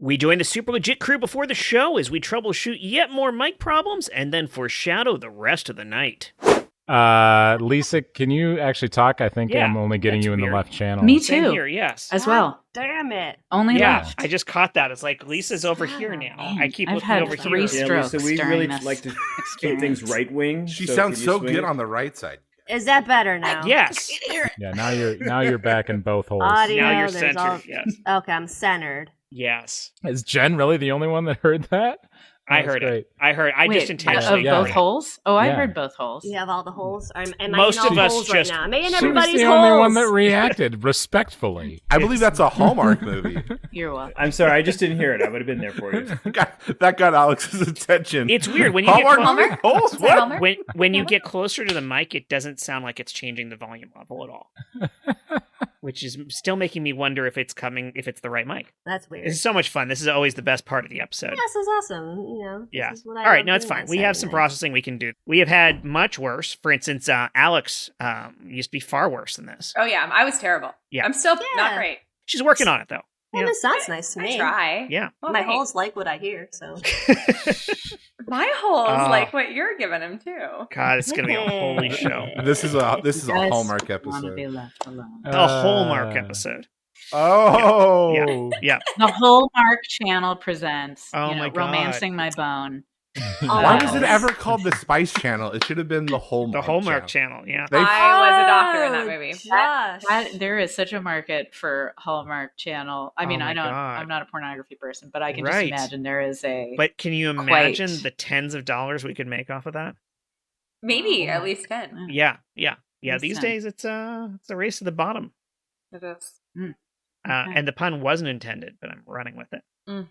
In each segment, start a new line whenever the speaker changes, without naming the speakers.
We join the super legit crew before the show as we troubleshoot yet more mic problems and then foreshadow the rest of the night.
Lisa, can you actually talk? I think I'm only getting you in the left channel.
Me too.
Same here, yes.
As well.
Damn it.
Only left.
I just caught that. It's like Lisa's over here now.
Man,
I keep
I've
looking
had
over
3
here.
strokes
Lisa, we
during
really
this
like to keep
experience.
things right wing.
She sounds so good on the right side.
Is that better now?
Yes.
Yeah, now you're back in both holes.
Audio,
Now you're
there's
centered, yes.
Okay, I'm centered.
Yes.
Is Jen really the only one that heard that?
I heard it. I
Wait,
just intentionally
of both
heard it.
holes? Oh, I
Yeah.
heard both holes.
You have all the holes? Am I
Most
in all
of
the
us
holes
just-
right now? Am I in
She was
everybody's
the
holes?
only one that reacted respectfully.
I believe that's a Hallmark movie.
You're welcome.
I'm sorry, I just didn't hear it. I would have been there for you.
that got Alex's attention.
It's weird when you
Hallmark
get
movie? Holes?
Is that
What?
Hallmark?
when you get closer to the mic, it doesn't sound like it's changing the volume level at all. Which is still making me wonder if it's the right mic.
That's weird.
This is so much fun. This is always the best part of the episode.
Yeah, this is awesome. You know,
Yeah.
This is what I
All right,
love
no, it's
doing
fine.
on
We have
Saturday
some
night.
processing we can do. We have had much worse. For instance, Alex used to be far worse than this.
Oh yeah, I was terrible.
Yeah.
I'm still
Yeah.
not great.
She's working on it, though.
Well,
Yeah.
this sounds nice to me.
I try.
Yeah.
Well,
My
thanks.
holes like what I hear, so.
My holes
Oh.
like what you're giving them too.
God, it's gonna be a holy show.
This is a
Guys
Hallmark
want to
episode.
be left alone.
A Hallmark episode.
Oh,
Yeah.
The Hallmark Channel presents
Oh my God.
Romancing My Bone.
Why was it ever called the Spice Channel? It should have been the Hallmark.
The Hallmark channel. Yeah.
They-
I was a doctor in that movie.
Josh.
There is such a market for Hallmark Channel. I mean,
Oh my God.
I'm not a pornography person, but I can
Right.
just imagine there is a.
But can you imagine
Quite.
the tens of dollars we could make off of that?
Maybe
Oh.
at least 10.
Yeah.
Makes
These
sense.
days, it's a race to the bottom.
It is.
Okay.
And the pun wasn't intended, but I'm running with it.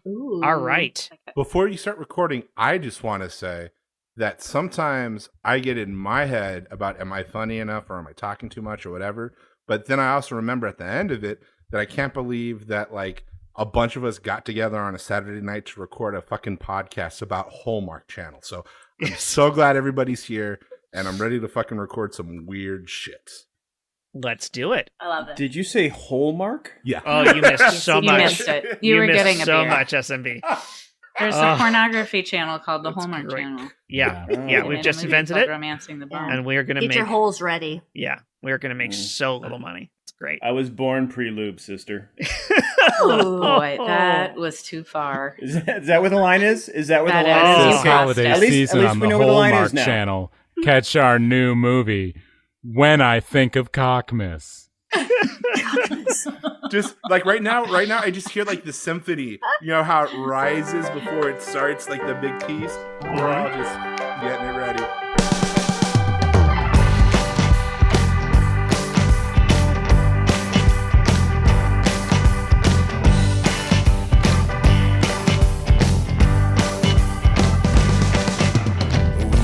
Ooh.
All right.
Before you start recording, I just want to say that sometimes I get in my head about am I funny enough or am I talking too much or whatever. But then I also remember at the end of it that I can't believe that like a bunch of us got together on a Saturday night to record a fucking podcast about Hallmark Channel. So I'm so glad everybody's here and I'm ready to fucking record some weird shit.
Let's do it.
I love it.
Did you say Hallmark?
Yeah.
Oh, you missed so
You
much.
missed it. You were
missed
getting a
so
beer.
much, SMB.
There's
Oh.
a pornography channel called the
That's
Hallmark
great.
Channel.
Yeah.
Yeah.
Yeah,
Oh.
we've
And
just
a movie
invented
called
it,
Romancing the Bone.
and we're gonna
Get
make.
your holes ready.
Yeah, we're gonna make
Mm.
so little money. It's great.
I was born pre-lube, sister.
Oh boy, that was too far.
Is that what the line is? Is that what
That
the line
is.
is?
This
You
holiday
crossed
it. At
season
least
on
we
the
know where the line
Hallmark
is now.
Channel, catch our new movie, When I Think of Cockmas.
Just like right now, I just hear like the symphony. You know how it rises before it starts, like the big piece. We're all just getting it ready.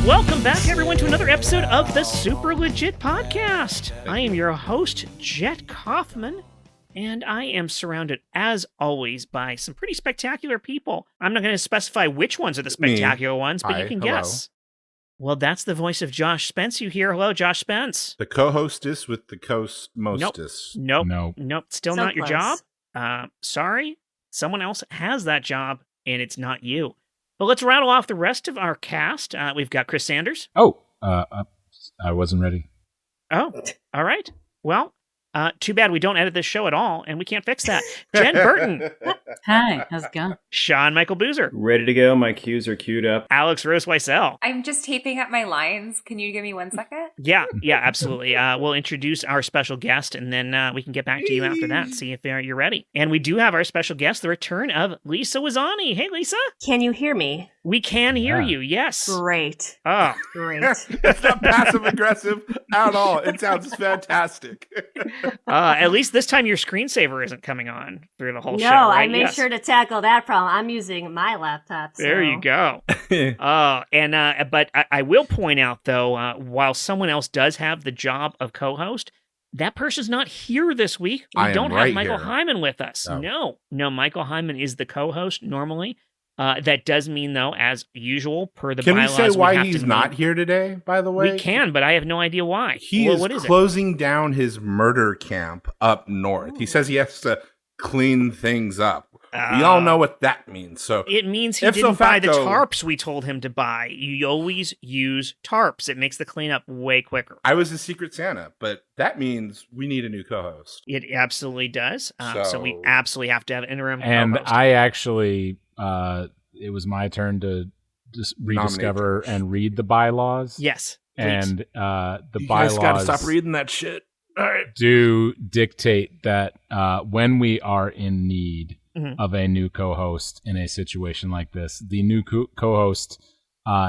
Welcome back, everyone, to another episode of the Super Legit Podcast. I am your host, Jet Kaufman, and I am surrounded, as always, by some pretty spectacular people. I'm not going to specify which ones are the spectacular ones, but
Hi,
you can
hello.
guess. Well, that's the voice of Josh Spence you hear. Hello, Josh Spence.
The co-hostess with the co-mostess.
Nope.
No.
Still
So
not your
close.
job. Sorry. Someone else has that job, and it's not you. But let's rattle off the rest of our cast. We've got Chris Sanders.
Oh, I wasn't ready.
Oh, all right. Well, too bad we don't edit this show at all, and we can't fix that. Jen Burton,
Hi, how's it going?
Sean Michael Boozer,
Ready to go. My cues are queued up.
Alex Rose Wiesel.
I'm just taping up my lines. Can you give me 1 second?
Yeah, absolutely. We'll introduce our special guest, and then we can get back to you after that, see if you're ready. And we do have our special guest, the return of Lisa Wyczesany. Hey, Lisa.
Can you hear me?
We can hear
Yeah.
you, yes.
Great.
Oh,
Great.
It's not passive aggressive at all. It sounds fantastic.
at least this time your screensaver isn't coming on through the whole
No,
show, right?
I made
Yes.
sure to tackle that problem. I'm using my laptop. So.
There you go. But I will point out, though, while someone else does have the job of co-host, that person's not here this week. We
I am
don't have
right
Michael
here.
Hyman with us.
Oh.
No, Michael Hyman is the co-host normally. That does mean, though, as usual, per the
Can we
bylaws,
say why
have
he's
to
not
meet.
here today, by the way?
We can, but I have no idea why.
He
Well,
is
what is it?
closing down his murder camp up north. He says he has to clean things up. We all know what that means. So
It means he
Ipso
didn't buy the
facto-
tarps we told him to buy. You always use tarps. It makes the cleanup way quicker.
I was a Secret Santa, but that means we need a new co-host.
It absolutely does. So we
So-
absolutely have to have an interim
And
co-host.
I actually, it was my turn to just rediscover and read the bylaws.
Yes. Please.
And the bylaws
reading that shit. All right.
do dictate that when we are in need
Mhm.
of a new co-host in a situation like this, the new co-host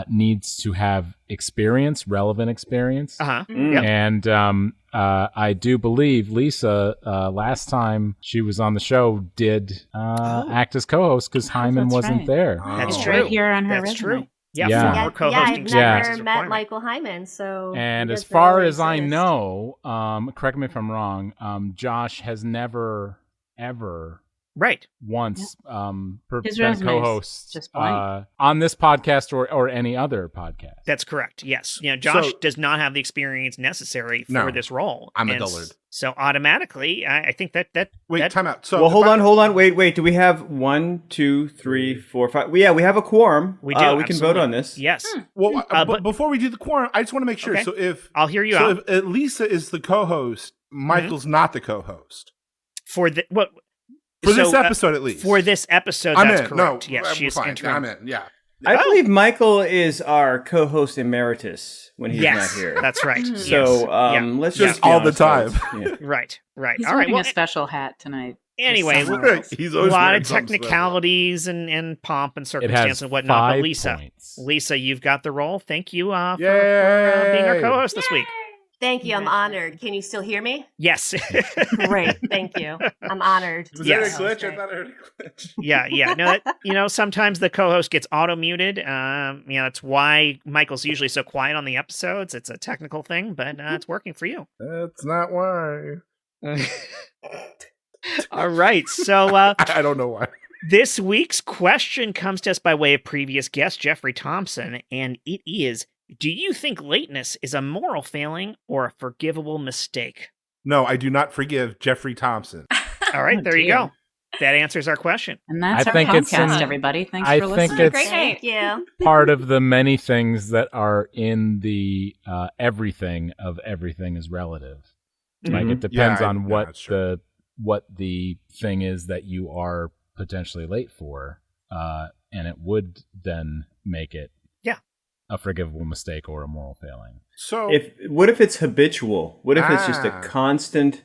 needs to have experience, relevant experience.
Uh-huh.
Mm.
Yep.
And I do believe Lisa, last time she was on the show, did act as co-host because Hyman
that's
wasn't
right.
there.
That's
Oh.
true.
Right here on her
That's
resume.
true. Yeah,
Yeah.
former
Yeah,
co-hosting
I've
Yeah.
never
is
met
requirement.
Michael Hyman, so.
And
he
as
doesn't
far
really
as I
exist.
know, correct me if I'm wrong, Josh has never, ever
Right.
once
His
been
resume is
co-host
just blank.
on this podcast or any other podcast.
That's correct. Yes. Josh
So-
does not have the experience necessary for
No.
this role.
I'm a
And
dullard.
So automatically, I think that
Wait, time out. So
Well, hold
if I-
on. Wait. Do we have 1, 2, 3, 4, 5? Well, yeah, we have a quorum.
we do.
We can vote
absolutely.
on this.
Yes.
Well,
but-
but before we do the quorum, I just want to make sure.
Okay.
So if
I'll hear you out
if Lisa is the co-host, Michael's not the co-host
for the what
for this
so,
episode, at least.
For this episode,
I'm
that's
in.
correct.
No,
Yes,
we're
she's
fine.
interim.
I'm in. Yeah.
I
Oh.
believe Michael is our co-host emeritus when he's
Yes,
not here.
that's right.
Mhm.
Yes.
So
Yeah.
let's
Just
just be
all the
honest,
time.
folks. Yeah.
Right.
He's
All right.
wearing
Well,
a special hat tonight.
anyway,
Just somewhere else.
He's
a
always
lot
wearing
of
something special.
technicalities and pomp and
It
circumstance
has
and whatnot. But
5
Lisa,
points.
Lisa, you've got the role. Thank you for
Yay.
being our co-host this week.
Thank you. I'm honored. Can you still hear me?
Yes.
Great. Thank you. I'm honored.
Was
Yes.
that a glitch? I thought I heard a glitch.
Yeah. No, sometimes the co-host gets auto-muted. That's why Michael's usually so quiet on the episodes. It's a technical thing, but it's working for you.
That's not why.
All right. So
I don't know why.
this week's question comes to us by way of previous guest Jeffrey Thompson, and it is: do you think lateness is a moral failing or a forgivable mistake?
No, I do not forgive Jeffrey Thompson.
All right,
Oh,
there you
dear.
go. That answers our question.
And that's
I
our
think it's
podcast,
in-
everybody. Thanks
I
for
think
listening.
it's-
Great night.
Thank you.
Part of the many things that are in the everything of everything is relative. Like it depends
Yeah,
on
no,
what
that's true.
the thing is that you are potentially late for, and it would then make it a forgivable mistake or a moral failing.
So
What if it's habitual? What if it's just a
Ah.
constant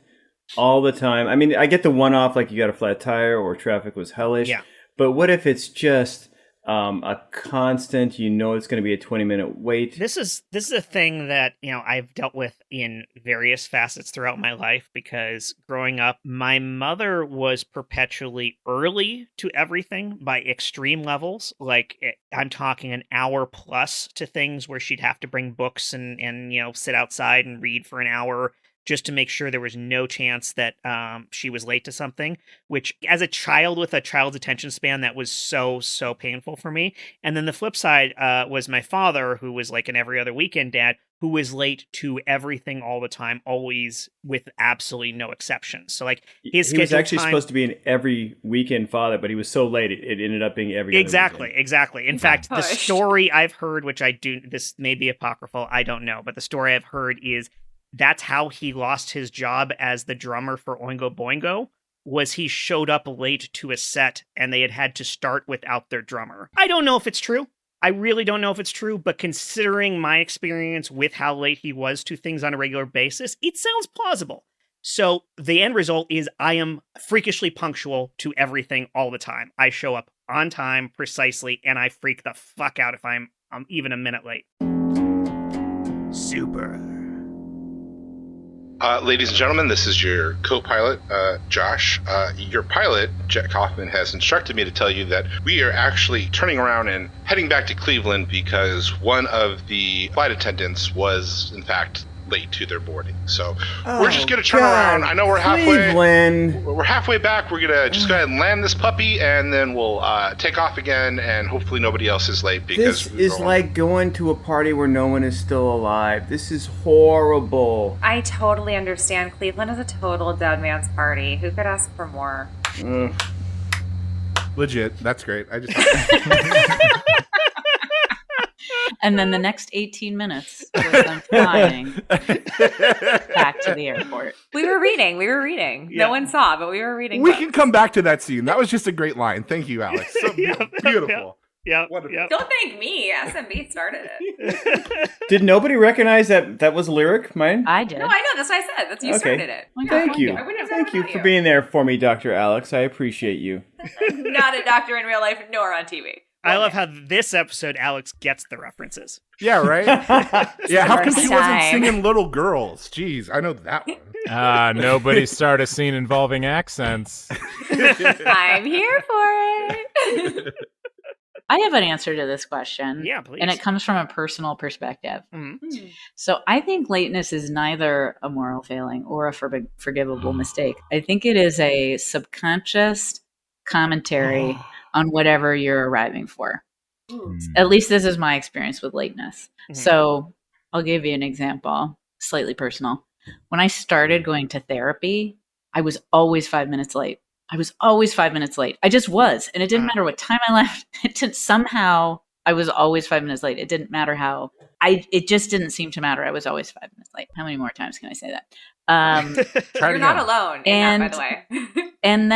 all the time? I mean, I get the one-off, like you got a flat tire or traffic was hellish.
Yeah.
But what if it's just a constant? You know, it's going to be a 20-minute wait.
This is a thing that I've dealt with in various facets throughout my life, because growing up, my mother was perpetually early to everything by extreme levels. Like I'm talking an hour plus to things where she'd have to bring books and sit outside and read for an hour just to make sure there was no chance that she was late to something, which as a child with a child's attention span, that was so painful for me. And then the flip side was my father, who was like an every other weekend dad, who was late to everything all the time, always with absolutely no exceptions. So like his
He was
scheduled
actually
time-
supposed to be an every weekend father, but he was so late it ended up being every other
Exactly.
weekend.
In fact, the
Pushed.
story I've heard, which this may be apocryphal, I don't know, but the story I've heard is that's how he lost his job as the drummer for Oingo Boingo, was he showed up late to a set and they had to start without their drummer. I don't know if it's true. I really don't know if it's true, but considering my experience with how late he was to things on a regular basis, it sounds plausible. So the end result is I am freakishly punctual to everything all the time. I show up on time precisely, and I freak the fuck out if I'm even a minute late. Super.
Ladies and gentlemen, this is your co-pilot, Josh. Your pilot, Jet Kaufman, has instructed me to tell you that we are actually turning around and heading back to Cleveland because one of the flight attendants was, in fact, late to their boarding. So we're just going to turn around. I know we're halfway.
Cleveland.
We're halfway back. We're going to just go ahead and land this puppy, and then we'll take off again, and hopefully nobody else is late. Because
This is like going to a party where no one is still alive. This is horrible.
I totally understand. Cleveland is a total dead man's party. Who could ask for more?
Ugh.
Legit. That's great. I just.
And then the next 18 minutes was them flying back to the airport.
We were reading.
Yeah.
No one saw, but we were reading.
We
books.
can come back to that scene. That was just a great line. Thank you, Alex. So beautiful.
Yeah.
Wonderful.
Yeah.
Don't thank me. SMB started it.
Did nobody recognize that was a lyric, mine?
I did.
No, I know. That's what I said. That's you
Okay.
started it.
Oh,
Thank you.
I wouldn't have
Thank
ever
you
met
for being there for me, Dr. Alex. I appreciate you.
Not a doctor in real life, nor on TV.
I love how this episode Alex gets the references.
Yeah, right? Yeah, how come
First
she wasn't
time.
singing Little Girls? Jeez, I know that one.
Nobody start a scene involving accents.
I'm here for it.
I have an answer to this question.
Yeah, please.
And it comes from a personal perspective.
Mhm.
So I think lateness is neither a moral failing or a forgivable mistake. I think it is a subconscious commentary on whatever you're arriving for. At least this is my experience with lateness.
Mhm.
So I'll give you an example, slightly personal. When I started going to therapy, I was always 5 minutes late. I just was. And it didn't matter what time I left. Somehow I was always 5 minutes late. It didn't matter how. It just didn't seem to matter. I was always 5 minutes late. How many more times can I say that?
Try it
You're not
again.
alone in that, by the way.
And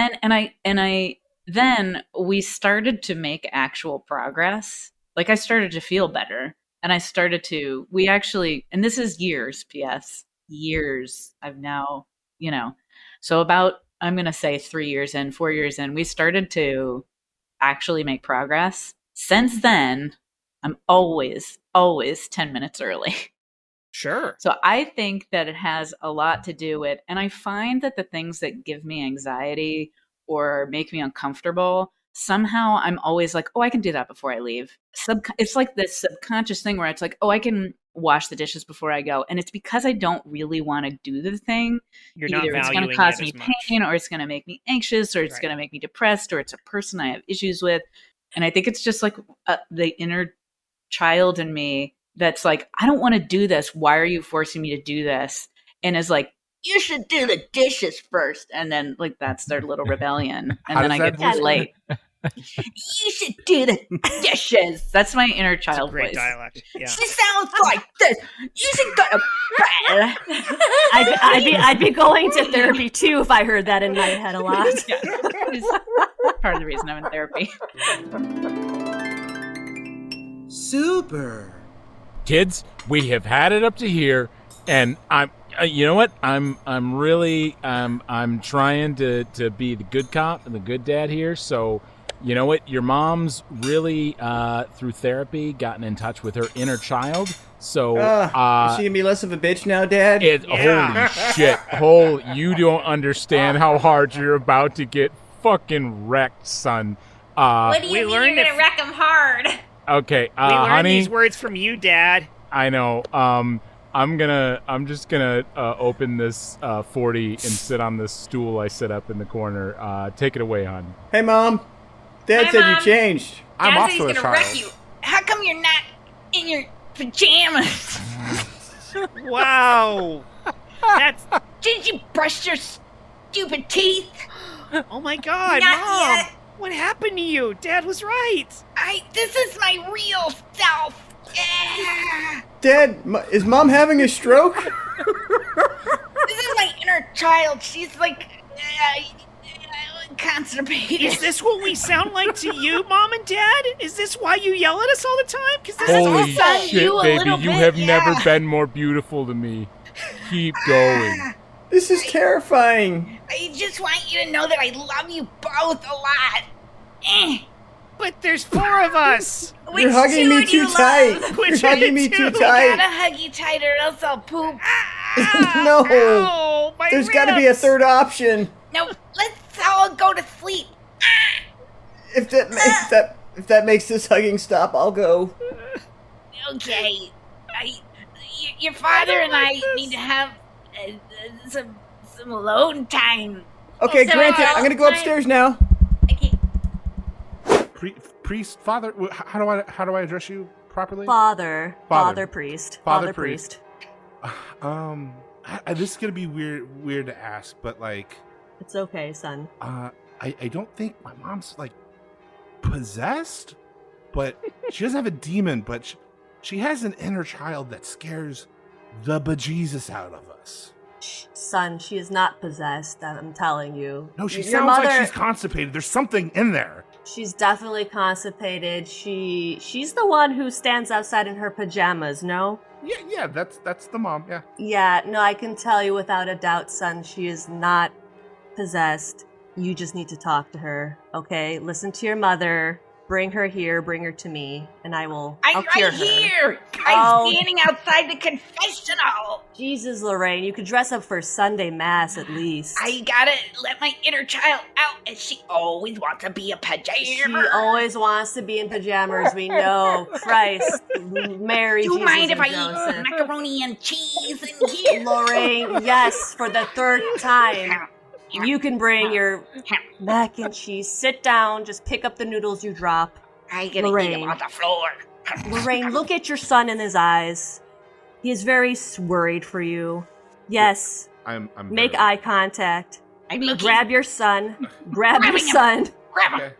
then we started to make actual progress. Like I started to feel better, and we actually, and this is years, years. I've now, so about, I'm going to say 4 years in, we started to actually make progress. Since then, I'm always 10 minutes early.
Sure.
So I think that it has a lot to do with, and I find that the things that give me anxiety or make me uncomfortable, somehow I'm always like, oh, I can do that before I leave. It's like this subconscious thing where it's like, oh, I can wash the dishes before I go. And it's because I don't really want to do the thing.
You're not
Either it's going to
valuing
cause
it
me
as much.
pain, or it's going to make me anxious, or it's
Right.
going to make me depressed, or it's a person I have issues with. And I think it's just like the inner child in me that's like, I don't want to do this. Why are you forcing me to do this? And is like, you should do the dishes first. And then like, that's their little rebellion. And
How
then I
does
get
that
too
voice
late. You should do the dishes. That's my inner
It's a
child
great
voice.
dialect. Yeah.
She sounds like this. You should go to bed.
I'd be going to therapy too if I heard that in my head a lot.
Yeah. It's part of the reason I'm in therapy.
Super.
Kids, we have had it up to here, and I'm. You know what? I'm trying to be the good cop and the good dad here. So, you know what? Your mom's really through therapy gotten in touch with her inner child. So,
Is she gonna be less of a bitch now, Dad?
Yeah.
Holy shit! You don't understand how hard you're about to get fucking wrecked, son.
What do
we
you mean
learned
you're
if-
gonna wreck him hard?
Okay,
We learned
honey.
these words from you, Dad.
I know. I'm just gonna open this 40 and sit on this stool I set up in the corner. Take it away, hon.
Hey, Mom. Dad
Hi,
said
Mom.
you changed.
I'm
Dad
also
said
a
he's gonna wreck
child.
you.
How come you're not in your pajamas?
Wow. That's.
Did you brush your stupid teeth?
Oh my God,
Not
Mom.
yet.
What happened to you? Dad was right.
This is my real self. Yeah.
Dad, is Mom having a stroke?
This is my inner child. She's like constipated.
Is this what we sound like to you, Mom and Dad? Is this why you yell at us all the time? Because this
Holy
is
son,
shit,
you a
baby!
little
You
bit,
have
yeah.
never been more beautiful to me. Keep going.
This is terrifying.
I just want you to know that I love you both a lot.
But there's 4 of us.
You're hugging me too tight.
Which
You're hugging me
two?
too
I
tight.
gotta hug you tighter, or else I'll poop.
No.
Ow, my
There's got to be a
ribs.
third option.
No, let's all go to sleep.
If that makes this hugging stop, I'll go.
Okay, your father and I need to have some alone time.
Okay,
So,
granted. I'm gonna go upstairs now.
Okay.
Priest, father. How do I address you properly?
Father
Father.
priest.
Father
Father
priest.
priest.
This is gonna be weird to ask, but like,
It's okay, son.
I don't think my mom's like possessed, but she doesn't have a demon, but she has an inner child that scares the bejesus out of us.
Son, she is not possessed, I'm telling you.
No, she
Your
sounds
mother,
like she's constipated. There's something in there.
She's definitely constipated. She's the one who stands outside in her pajamas, no?
Yeah, that's the mom, yeah.
Yeah, no, I can tell you without a doubt, son, she is not possessed. You just need to talk to her, okay? Listen to your mother. Bring her here, bring her to me, and I'll cure her.
Here! I'm standing outside the confessional!
Jesus, Lorraine, you could dress up for Sunday Mass at least.
I gotta let my inner child out, and she always wants to be a pajama.
She always wants to be in pajamas, we know. Christ, Mary,
Do you
Jesus,
mind if I
Joseph.
eat macaroni and cheese in here?
Lorraine, yes, for the third time. You can bring your mac and cheese. Sit down. Just pick up the noodles you drop.
I gotta eat them on the floor.
Lorraine, look at your son in his eyes. He is very worried for you. Yes.
I'm
Make eye contact.
I'm looking.
Grab your son. Grab your son.
Grab him.
Okay.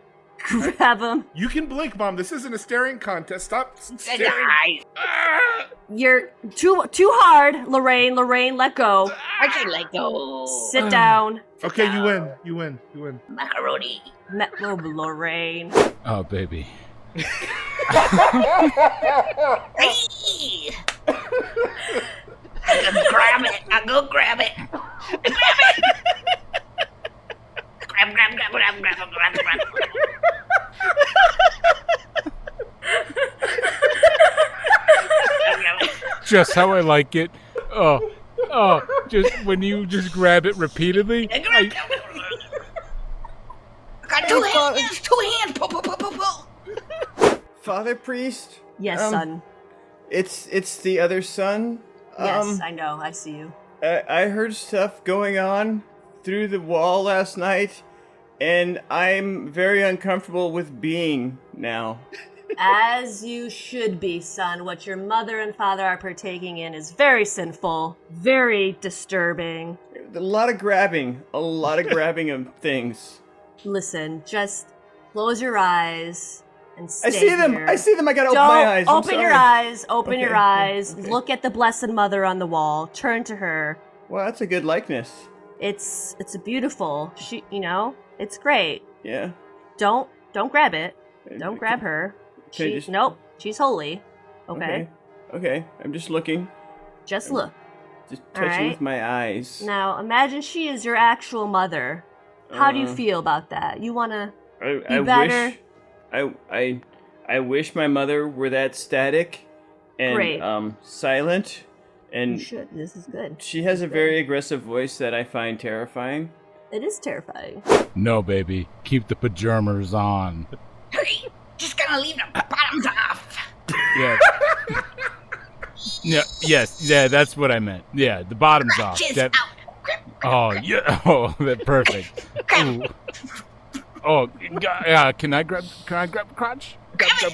Grab him.
You can blink, Mom. This isn't a staring contest. Stop staring.
You're too hard, Lorraine. Lorraine, let go.
I can let go.
Sit down.
Okay, you win. You win.
Macaroni.
Lorraine.
Oh, baby.
Hey! I'll go grab it. Grab it. Grab.
Just how I like it. Oh, just when you just grab it repeatedly.
I got two hands. Pull.
Father Priest?
Yes, son.
It's the other son?
Yes, I know. I see you.
I heard stuff going on through the wall last night, and I'm very uncomfortable with being now.
As you should be, son. What your mother and father are partaking in is very sinful, very disturbing.
A lot of grabbing of things.
Listen, just close your eyes and stay
I see them.
here.
I gotta open my eyes. I'm
Open your
sorry.
eyes. Open your eyes.
Okay.
Look at the Blessed Mother on the wall. Turn to her.
Well, that's a good likeness.
It's a beautiful. It's great.
Yeah.
Don't grab it. Don't grab her.
Can I just-
Nope. She's holy. Okay.
Okay. I'm just looking.
Just look.
Just touching
Alright.
with my eyes.
Now imagine she is your actual mother. How do you feel about that? You wanna
I
better?
wish I wish my mother were that static and
Great.
silent, and
You should. This is good.
she has a very aggressive voice that I find terrifying.
It is terrifying.
No, baby. Keep the pajamas on.
Hey, just gonna leave the bottoms off.
Yeah. Yeah, that's what I meant. Yeah, the bottom's off.
Just
That-
out.
Oh, yeah. Oh, that's perfect. Ooh. Oh, yeah. Can I grab crotch? Grab.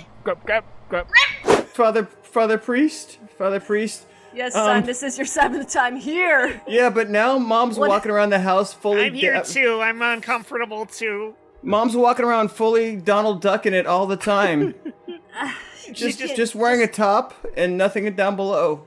Father Priest.
Yes, son. This is your 7th time here.
Yeah, but now Mom's walking around the house fully.
I'm here too. I'm uncomfortable too.
Mom's walking around fully Donald Ducking it all the time. just wearing a top and nothing down below.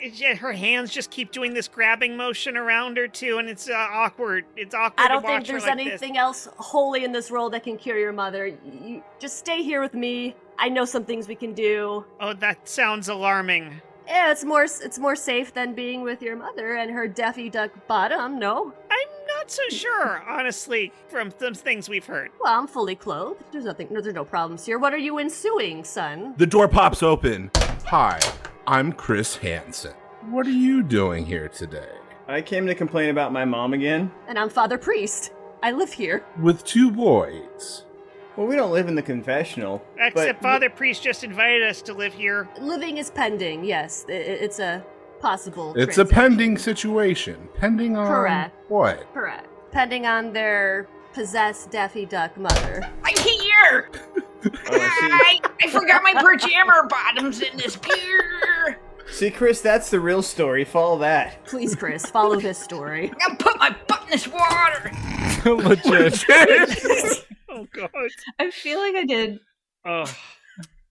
Yeah, her hands just keep doing this grabbing motion around her too, and it's awkward. It's awkward.
I don't
to watch
think there's
her like
anything else holy in this world that can cure your mother. You just stay here with me. I know some things we can do.
Oh, that sounds alarming.
Yeah, it's more safe than being with your mother and her Daffy Duck bottom, no?
I'm not so sure, honestly, from some things we've heard.
Well, I'm fully clothed. There's no problems here. What are you ensuing, son?
The door pops open. Hi, I'm Chris Hansen. What are you doing here today?
I came to complain about my mom again.
And I'm Father Priest. I live here.
With 2 boys.
Well, we don't live in the confessional.
Except Father Priest just invited us to live here.
Living is pending, yes. It's a possible
It's a
transaction.
pending situation. Pending on
Correct.
what?
Correct. Pending on their possessed Daffy Duck mother.
I'm here. I forgot my pajama bottoms in this beer.
See, Chris, that's the real story. Follow that.
Please, Chris, follow this story.
I'm gonna put my butt in this water.
Legit.
Oh God.
I feel like I did.
Oh.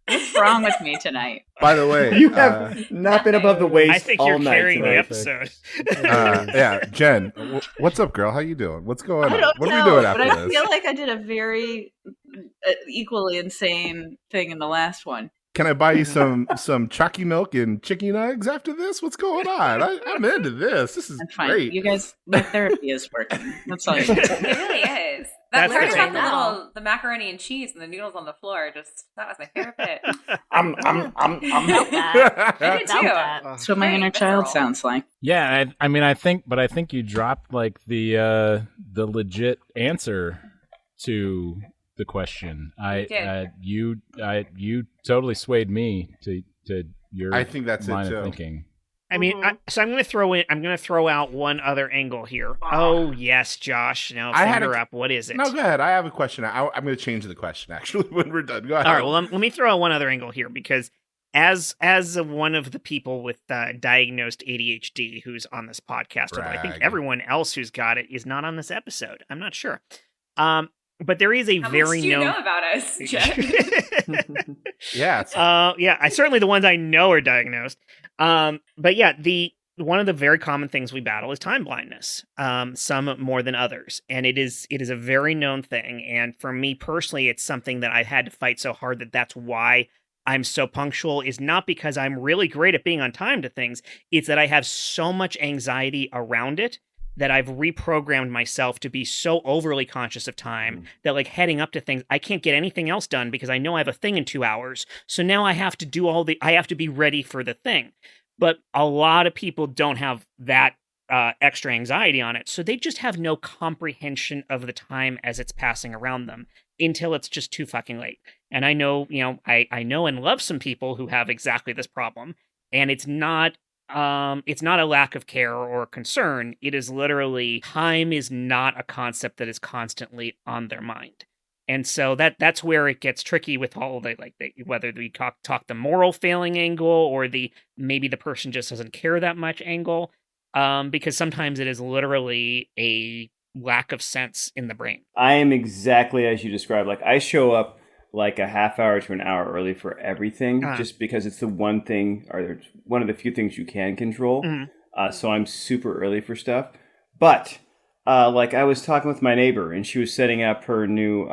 What's wrong with me tonight?
By the way,
You have not been above the waist
I think
all
you're
night
carrying the
tonight.
episode.
yeah, Jen, what's up, girl? How you doing? What's going
I
on?
don't
What
know,
are we doing
but
after
I
this?
feel like I did a very equally insane thing in the last one.
Can I buy you some chalky milk and chicken eggs after this? What's going on? I'm into this. This is
That's fine.
great.
You guys, my therapy is working. That's all you
It really is. That
That's
part
the
about the macaroni and cheese and the noodles on the floor, that was my favorite bit.
Felt that.
I did
Felt
too.
that.
That's what my
Very
inner child
visceral.
sounds like.
Yeah, I think you dropped like the legit answer to the question. You totally swayed me to your
I think that's
line
it
of
too.
thinking.
I mean, so I'm going to throw out one other angle here. Oh yes, Josh. Now
I had
finger up. What is it?
No, go ahead. I have a question. I'm going to change the question actually when we're done. Go ahead.
All right. Well, let me throw out one other angle here because as one of the people with diagnosed ADHD who's on this podcast, although I think
Brag.
everyone else who's got it is not on this episode. I'm not sure. But there is a
How
very
much do you
known.
know about us, Jen?
Yeah. It's,
I certainly the ones I know are diagnosed. But yeah, one of the very common things we battle is time blindness. Some more than others, and it is a very known thing. And for me personally, it's something that I've had to fight so hard that's why I'm so punctual. Is not because I'm really great at being on time to things. It's that I have so much anxiety around it that I've reprogrammed myself to be so overly conscious of time that like heading up to things, I can't get anything else done because I know I have a thing in 2 hours. So now I have to I have to be ready for the thing. But a lot of people don't have that extra anxiety on it. So they just have no comprehension of the time as it's passing around them until it's just too fucking late. And I know, I know and love some people who have exactly this problem. And it's not a lack of care or concern. It is literally time is not a concept that is constantly on their mind. And so that's where it gets tricky with all whether we talk the moral failing angle or maybe the person just doesn't care that much angle, because sometimes it is literally a lack of sense in the brain.
I am exactly as you described. Like I show up like a half hour to an hour early for everything, just because it's the one thing or one of the few things you can control. So I'm super early for stuff. But like I was talking with my neighbor and she was setting up her new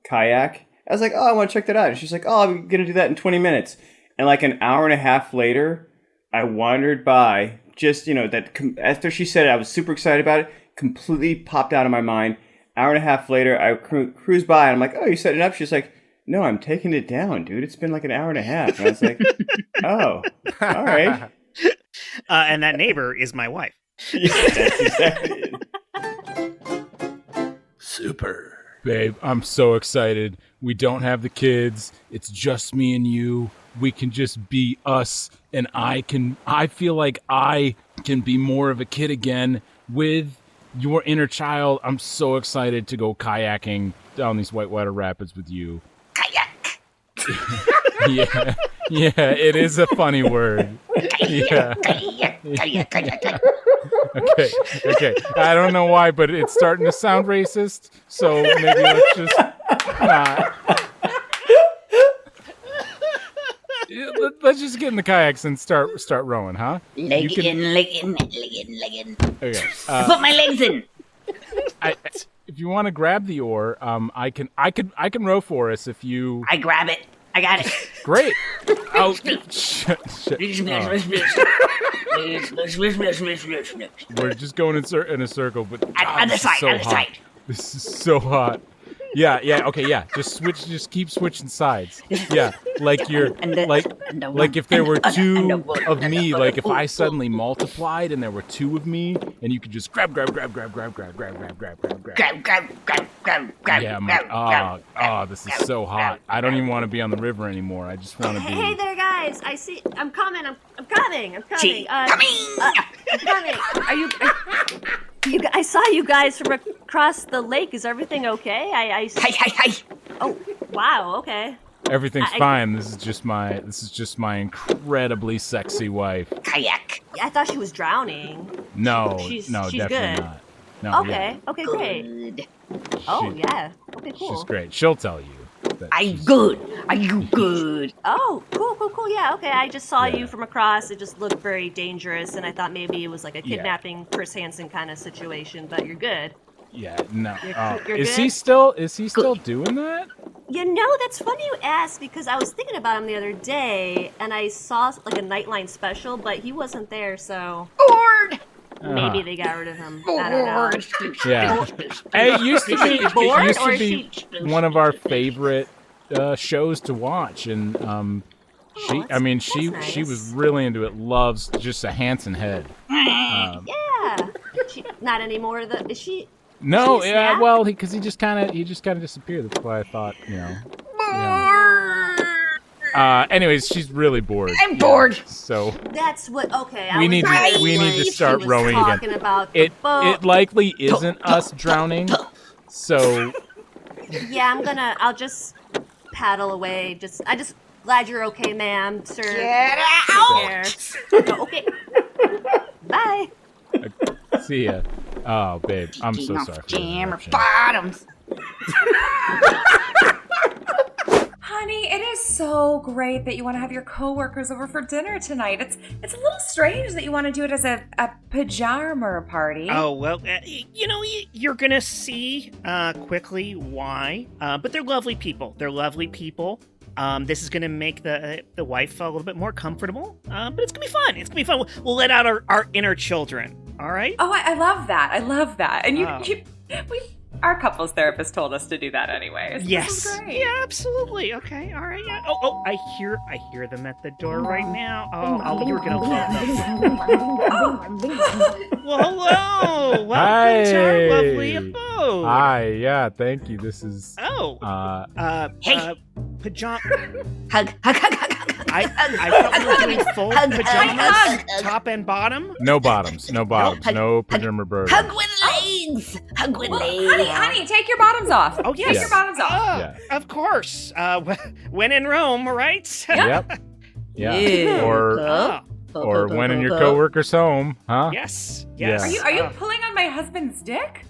kayak. I was like, oh, I want to check that out. And she's like, oh, I'm going to do that in 20 minutes. And like an hour and a half later, I wandered by just, after she said it, I was super excited about it, completely popped out of my mind. Hour and a half later, I cruised by and I'm like, oh, you setting it up? She's like, no, I'm taking it down, dude. It's been like an hour and a half. And I was like, oh, all right.
And that neighbor is my wife.
Yeah, that's exactly it.
super.
Babe, I'm so excited. We don't have the kids. It's just me and you. We can just be us. And I feel like I can be more of a kid again with your inner child. I'm so excited to go kayaking down these Whitewater Rapids with you.
Kayak.
Yeah, it is a funny word. Yeah.
Kayak.
Okay. I don't know why, but it's starting to sound racist. So maybe let's just not. Let's just get in the kayaks and start rowing, huh?
Leg in.
Okay.
Put my legs in.
If you want to grab the oar, I can row for us if you.
I grab it. I got it.
Great. Oh, shit. We're just going in a circle, but
Other side.
This is so hot. Yeah. Okay, yeah. Just keep switching sides. Yeah, like you're like if there were two of me, like if I suddenly multiplied and there were two of me, and you could just grab.
Grab.
Yeah. This is so hot. I don't even want to be on the river anymore. I just want to be.
Hey there, guys! I see. I'm coming. I'm coming.
Coming.
I'm coming. Are you? I saw you guys from across the lake. Is everything okay?
Hi.
Oh, wow. Okay.
Everything's fine. This is just my incredibly sexy wife.
Kayak.
I thought she was drowning.
No,
She's
definitely
good.
not. No,
Okay. Okay, great.
Good.
Oh, yeah. Okay, cool.
She's great. She'll tell you. that
I
she's-
good. Are you good?
Oh, cool. Yeah, okay. I just saw
Yeah.
you from across. It just looked very dangerous, and I thought maybe it was like a
Yeah.
kidnapping Chris Hansen kind of situation, but you're good.
Yeah, no.
You're
is
good?
he still doing that?
You know, that's funny you asked because I was thinking about him the other day, and I saw like a Nightline special, but he wasn't there, so
Bored.
maybe they got rid of him. I don't know.
Bored.
Yeah. Hey, it used to be
Is she bored,
it used
or
to
is
be
she-
one of our favorite shows to watch, and she
that's
she was
nice.
really into it. Loves just a Hanson head.
Yeah. Not anymore. Is she?
No,
She's
yeah,
not?
well, because he just kind of disappeared. That's why I thought, anyways, she's really bored.
I'm bored.
So
That's what. Okay.
We need to start rowing again.
Talking about the
it
boat.
likely isn't us drowning. So
Yeah, I'll just paddle away. I just glad you're okay, ma'am, sir.
Get out.
There. Oh, okay. Bye.
see ya. Oh, babe, I'm so sorry. For the
Jammer
interruption.
bottoms.
Honey, it is so great that you want to have your coworkers over for dinner tonight. It's a little strange that you want to do it as a pajama party.
Oh, well, you're going to see quickly why. But they're lovely people. This is going to make the wife a little bit more comfortable. But it's going to be fun. We'll let out our inner children. All right?
Oh, I love that. And
Oh.
our couples therapist told us to do that anyways.
Yes.
This is great.
Yeah, absolutely. Okay. All right. Yeah. Oh, I hear them at the door right now. Oh, you're going to love them. Well, hello. Welcome to our
Hi.
lovely abode.
Hi, yeah, thank you. This is
Oh.
Hey.
Pajama.
Hug.
I thought we were doing full
Hug.
pajamas, top and bottom.
no bottoms, no
hug.
pajama bird.
Hug with legs. Hug with legs.
Honey, take your bottoms off.
Oh, yes.
Take your bottoms off.
Yeah.
Of course. When in Rome, right?
Yep. Yeah.
Ew.
Or when in your coworker's home, huh?
Yes.
Yeah.
Are you pulling on my husband's dick?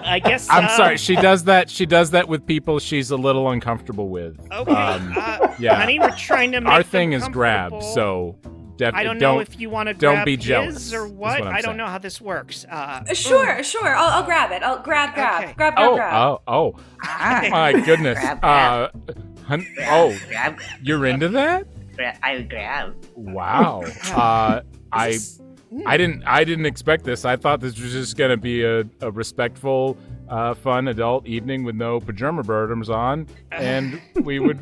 I guess.
I'm sorry. She does that with people she's a little uncomfortable with.
Okay.
Yeah.
Honey, we're trying to make
Our
them
thing is grab,
comfortable.
so definitely
I don't know if you want to grab
don't be
his
jealous,
or
is
what.
what I'm
I don't
saying.
know how this works.
Sure. I'll grab it. I'll grab.
Okay.
Grab.
Oh, my goodness.
Grab. Grab.
You're into that?
I grab.
Wow. I didn't expect this. I thought this was just gonna be a respectful, fun adult evening with no pajama bottoms on, and we would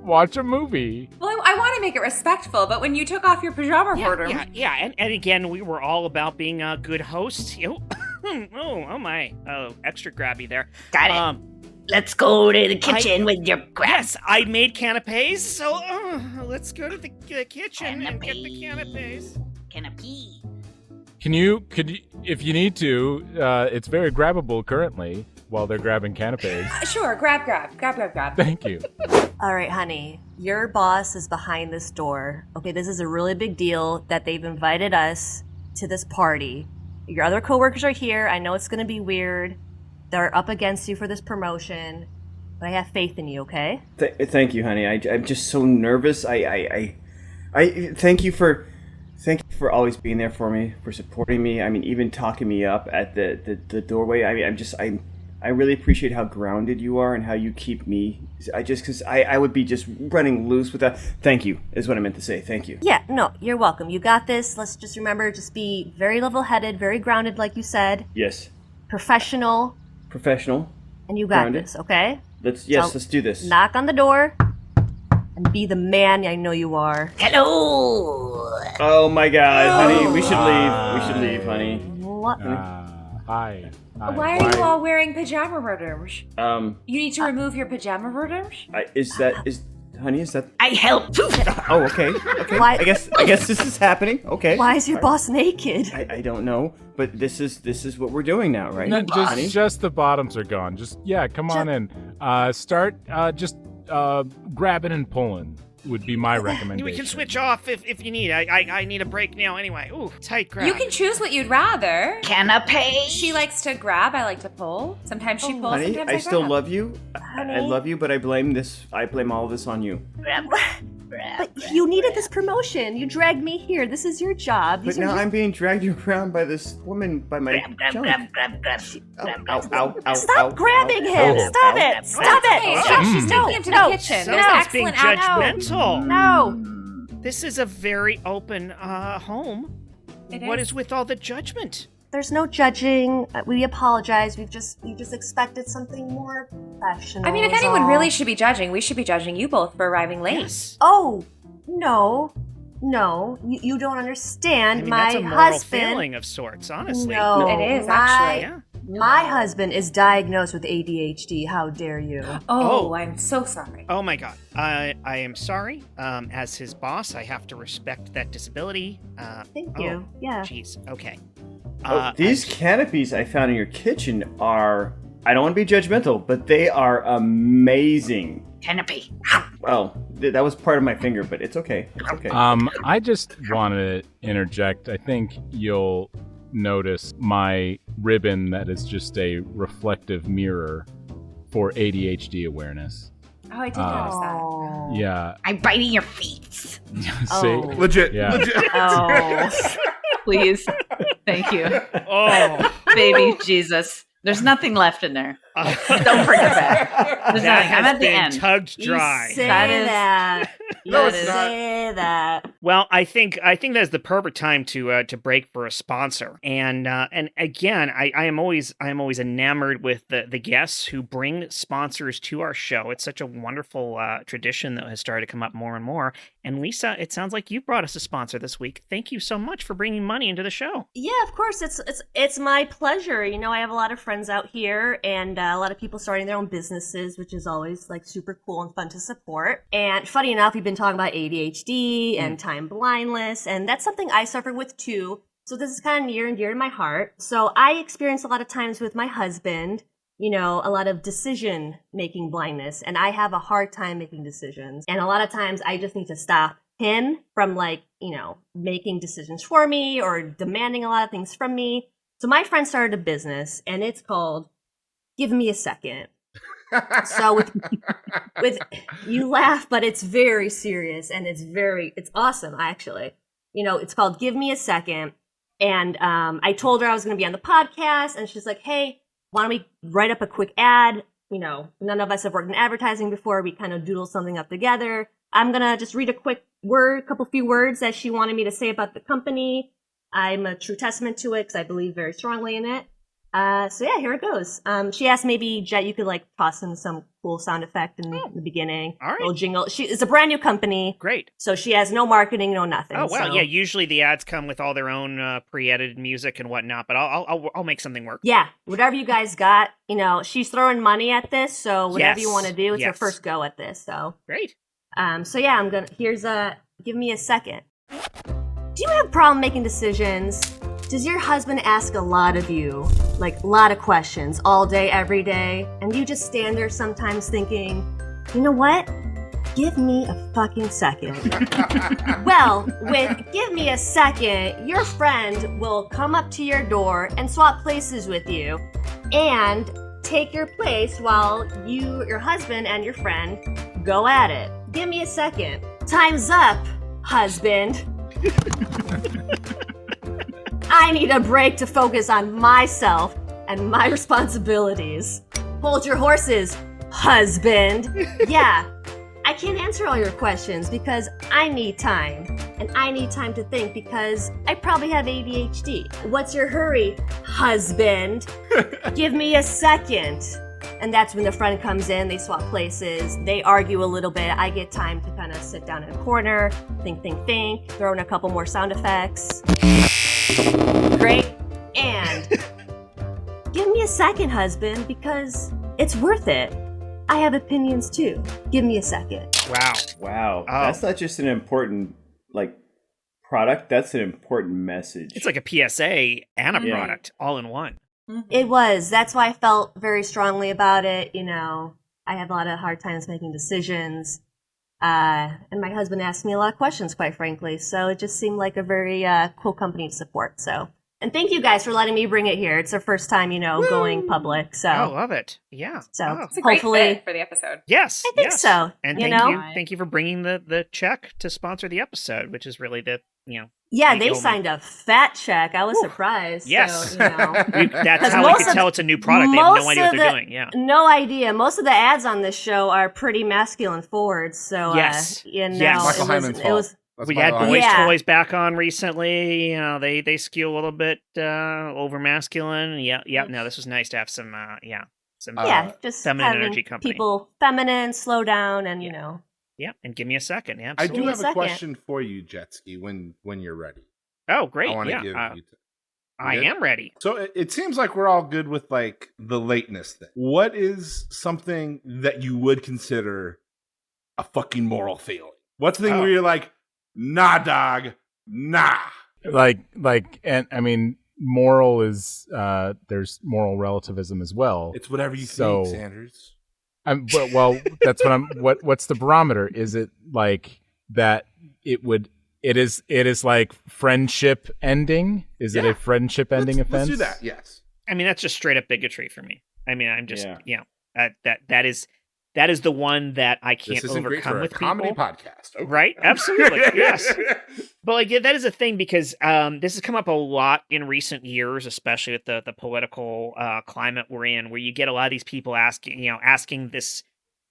watch a movie.
Well, I want to make it respectful, but when you took off your pajama border,
Yeah. And again, we were all about being good hosts. Oh my. Oh, extra grabby there.
Got it. Let's go to the kitchen with your grab.
Yes, I made canapes, so let's go to the kitchen and get the canapes.
Canopy.
Could you, if you need to, it's very grabbable currently while they're grabbing canapes.
Sure. Grab.
Thank you.
All right, honey. Your boss is behind this door. Okay, this is a really big deal that they've invited us to this party. Your other coworkers are here. I know it's going to be weird. They're up against you for this promotion, but I have faith in you, okay?
Thank you, honey. I'm just so nervous. I thank you for always being there for me, for supporting me. I mean, even talking me up at the doorway. I mean, I really appreciate how grounded you are and how you keep me. Because I would be just running loose with that. Thank you is what I meant to say. Thank you.
Yeah, no, you're welcome. You got this. Let's just remember, just be very level-headed, very grounded, like you said.
Yes.
Professional, and you got
Grounded.
this, okay?
Let's do this.
Knock on the door and be the man I know you are.
Hello.
Oh my God, honey, we should leave, honey.
What?
Hi.
Why are you all wearing pajama bottoms?
You
need to remove your pajama bottoms?
Honey, is that?
I help.
Oh, okay.
Why-
I guess this is happening. Okay.
Why is your boss naked?
I don't know, but this is what we're doing now, right?
No,
honey?
just the bottoms are gone. Come on in. Start grabbing and pulling. would be my recommendation.
We can switch off if you need. I need a break now anyway. Ooh, tight grab.
You can choose what you'd rather.
Canapé.
She likes to grab. I like to pull. Sometimes she pulls.
Honey,
sometimes
I still
grab.
love you. I love you, but I blame all of this on you.
But you needed this promotion. You dragged me here. This is your job.
But now I'm being dragged around by this woman by my junk. Ow.
Stop grabbing him.
Oh.
Stop it. Stop it.
Stop. She's taking him to the kitchen. There's
Someone's being
excellent
judgmental.
No.
This is a very open home. What is with all the judgment?
There's no judging. We apologize. We just expected something more professional.
I mean, if
is
anyone
all.
really should be judging, we should be judging you both for arriving late.
Yes.
Oh, no. You don't understand.
I mean,
my
that's a moral
husband.
failing of sorts, honestly.
No,
It is, actually.
Yeah.
My husband is diagnosed with ADHD. How dare you?
Oh, I'm so sorry.
Oh my God. I am sorry. As his boss, I have to respect that disability.
Thank you. Yeah.
Jeez. Okay.
These canopies I found in your kitchen are, I don't want to be judgmental, but they are amazing.
Canapé.
Well, that was part of my finger, but it's okay. It's okay.
I just want to interject. I think you'll notice my ribbon that is just a reflective mirror for ADHD awareness.
Oh, I did notice that.
Yeah.
I'm biting your feet.
See?
Legit.
Yeah.
Oh, please. Thank you.
Oh.
Baby Jesus. There's nothing left in there. Don't bring it back. There's
That
nothing. I'm
has
at the
been
end.
tugged dry.
You say
That is-
that.
No,
You
it's not.
say that.
Well, I think that's the perfect time to break for a sponsor, and again, I am always enamored with the guests who bring sponsors to our show. It's such a wonderful tradition that has started to come up more and more. And Lisa, it sounds like you brought us a sponsor this week. Thank you so much for bringing money into the show.
Yeah, of course. It's my pleasure. You know, I have a lot of friends out here and a lot of people starting their own businesses, which is always like super cool and fun to support. And funny enough, we've been talking about ADHD and time blindness, and that's something I suffer with too. So this is kind of near and dear to my heart. So I experience a lot of times with my husband, you know, a lot of decision making blindness, and I have a hard time making decisions. And a lot of times I just need to stop him from, like, you know, making decisions for me or demanding a lot of things from me. So my friend started a business, and it's called Give Me a Second. So with you laugh, but it's very serious, and it's awesome, actually. You know, it's called Give Me a Second. And I told her I was going to be on the podcast, and she's like, hey, why don't we write up a quick ad? You know, none of us have worked in advertising before. We kind of doodle something up together. I'm going to just read a quick few words that she wanted me to say about the company. I'm a true testament to it because I believe very strongly in it. So yeah, here it goes. She asked maybe, Jet, you could like toss in some cool sound effect in the beginning.
All right.
Little jingle. It's a brand new company.
Great.
So she has no marketing, no nothing.
Oh wow,
so.
yeah. Usually the ads come with all their own pre-edited music and whatnot, but I'll make something work.
Yeah, whatever you guys got. You know, she's throwing money at this, so whatever you
Yes,
want to do, it's her
yes.
first go at this. So,
Great.
so yeah, give me a second. Do you have a problem making decisions? Does your husband ask a lot of you, like a lot of questions all day, every day, and you just stand there sometimes thinking, you know what? Give me a fucking second. Well, with Give Me a Second, your friend will come up to your door and swap places with you and take your place while your husband and your friend go at it. Give me a second. Time's up, husband. I need a break to focus on myself and my responsibilities. Hold your horses, husband. Yeah, I can't answer all your questions because I need time. And I need time to think because I probably have ADHD. What's your hurry, husband? Give me a second. And that's when the friend comes in, they swap places, they argue a little bit. I get time to kind of sit down in a corner, think, throw in a couple more sound effects. Great. And give me a second, husband, because it's worth it. I have opinions too. Give me a second.
Wow.
Oh.
That's not just an important, like, product. That's an important message.
It's like a PSA and a product all in one.
It was. That's why I felt very strongly about it. You know, I have a lot of hard times making decisions. And my husband asked me a lot of questions, quite frankly. So it just seemed like a very cool company to support. So, and thank you guys for letting me bring it here. It's our first time, going public. So
I love it. Yeah.
So
It's a great
hopefully
fit for the episode.
Yes.
I think so.
And thank you for bringing the check to sponsor the episode, which is really the
Yeah, they signed a fat check. I was surprised.
Yes.
So,
that's how we can tell it's a new product. They have no idea what they're doing. Yeah.
No idea. Most of the ads on this show are pretty masculine forward. So,
yes.
Michael Hyman's fault.
We had Boys Toys back on recently. They skew a little bit over masculine. Yeah. No, this was nice to have some
just
feminine energy company.
People feminine, slow down, and
Yeah, and give me a second. Yeah,
I do have a question for you, Jetski, when you're ready.
Oh, great.
I want to give you.
I am ready.
So it seems like we're all good with like the lateness thing. What is something that you would consider a fucking moral failing? What's the thing where you're like, nah, dog, nah?
And I mean, moral is there's moral relativism as well.
It's whatever you think, Sanders.
That's what's the barometer? Is it like that? It is like friendship ending. Is it a friendship ending offense?
Let's do that. Yes.
I mean, that's just straight up bigotry for me. I mean, I'm just that is the one that I can't overcome with
comedy
people.
Podcast, okay.
Right? Absolutely, yes. But that is a thing because this has come up a lot in recent years, especially with the political climate we're in, where you get a lot of these people asking this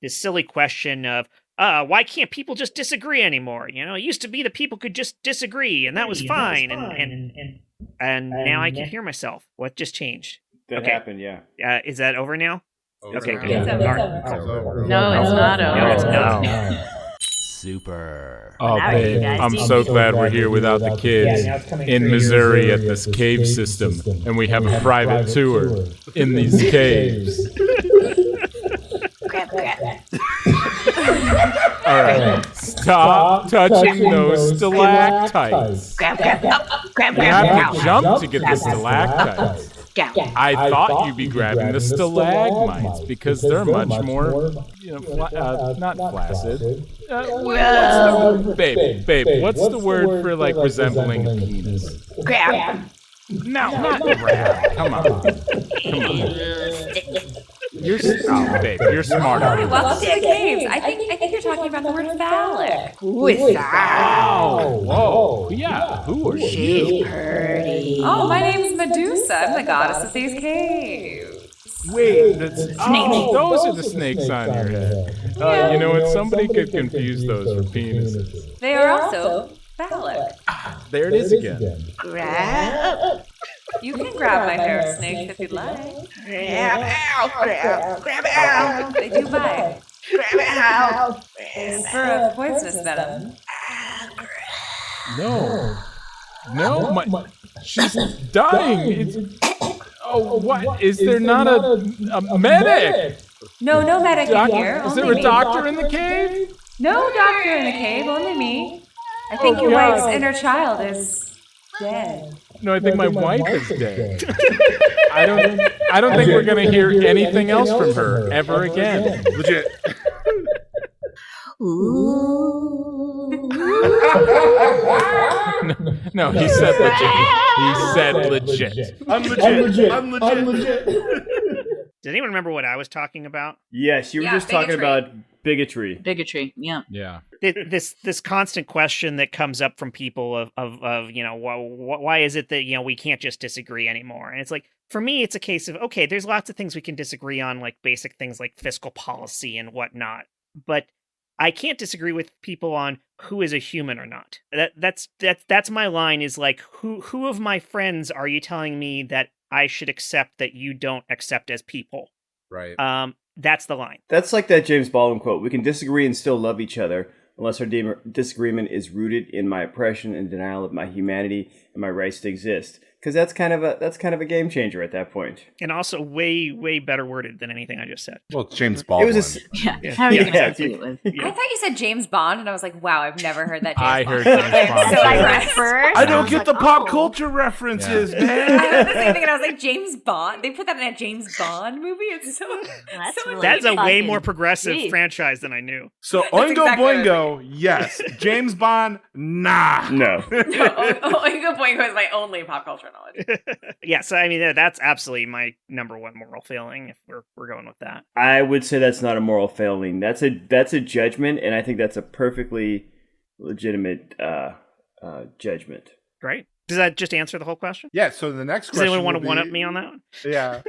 silly question of why can't people just disagree anymore? It used to be that people could just disagree and that was fine, and now I can hear myself. What just changed?
That happened, yeah.
Is that over now? Okay.
It's
over. No, it's not over.
No, it's not.
Super. Oh, babe, I'm so glad we're here without the kids in Missouri at this cave system, and we have a private tour in these caves. All right, stop touching those stalactites. You have to jump to get the stalactites. I thought you'd be grabbing the stalagmites because they're much more, not flaccid. Babe, what's the word for like resembling a penis?
Grab.
No, not grab. Come on. Babe, you're smart.
Welcome to the caves. I think you're talking about the word phallic.
Who is that?
Whoa. Yeah, who are you?
She's pretty.
Oh, my name's Medusa. I'm the goddess of these caves.
Wait, those are the snakes on your head. You know what? Somebody could confuse those for penises.
They are also phallic.
There it is again.
Grab.
You can grab my hair snake if you'd like.
Grab out. Grab out.
They do bite.
Grab out.
It's for a poisonous venom.
No, she's dying. What? Is there not a medic?
No medic in here.
Is there a doctor in the cave?
No doctor in the cave, only me. I think your wife's inner child is dead.
No, I think my wife is dead. I don't think we're gonna hear anything else from her ever again.
Legit.
No, he said legit. He said legit.
I'm legit.
Does anyone remember what I was talking about?
Yes, you were just talking about bigotry.
Bigotry, yeah.
Yeah.
This constant question that comes up from people of why is it that we can't just disagree anymore? And it's like, for me, it's a case of, okay, there's lots of things we can disagree on, like basic things like fiscal policy and whatnot, but I can't disagree with people on who is a human or not. That's my line, is like, who of my friends are you telling me that I should accept that you don't accept as people?
Right.
That's the line.
That's like that James Baldwin quote. We can disagree and still love each other unless our disagreement is rooted in my oppression and denial of my humanity and my rights to exist. because that's kind of a game changer at that point.
And also way better worded than anything I just said.
Well, it's James Baldwin.
How are you going to
Yeah.
say it with?
I thought you said James Bond, and I was like, wow, I've never heard that James
I
Bond.
heard James Bond.
So
too.
at first,
I don't
was
get
like,
the pop
oh.
culture references,
I
man.
had the same thing, and I was like, James Bond? They put that in a James Bond movie? It's so...
That's
so
really
That's a way
fucking
more progressive
deep.
franchise than I knew.
So
That's
Oingo
exactly what I was
Boingo, yes. James Bond, nah.
No.
Oingo Boingo is my only pop culture knowledge.
Yeah, so I mean that's absolutely my number one moral failing if we're going with that.
I would say that's not a moral failing. That's a judgment, and I think that's a perfectly legitimate judgment.
Great. Does that just answer the whole question?
Yeah, so the next
Does
question
anyone want to
would
one
be-
up me on that one?
Yeah.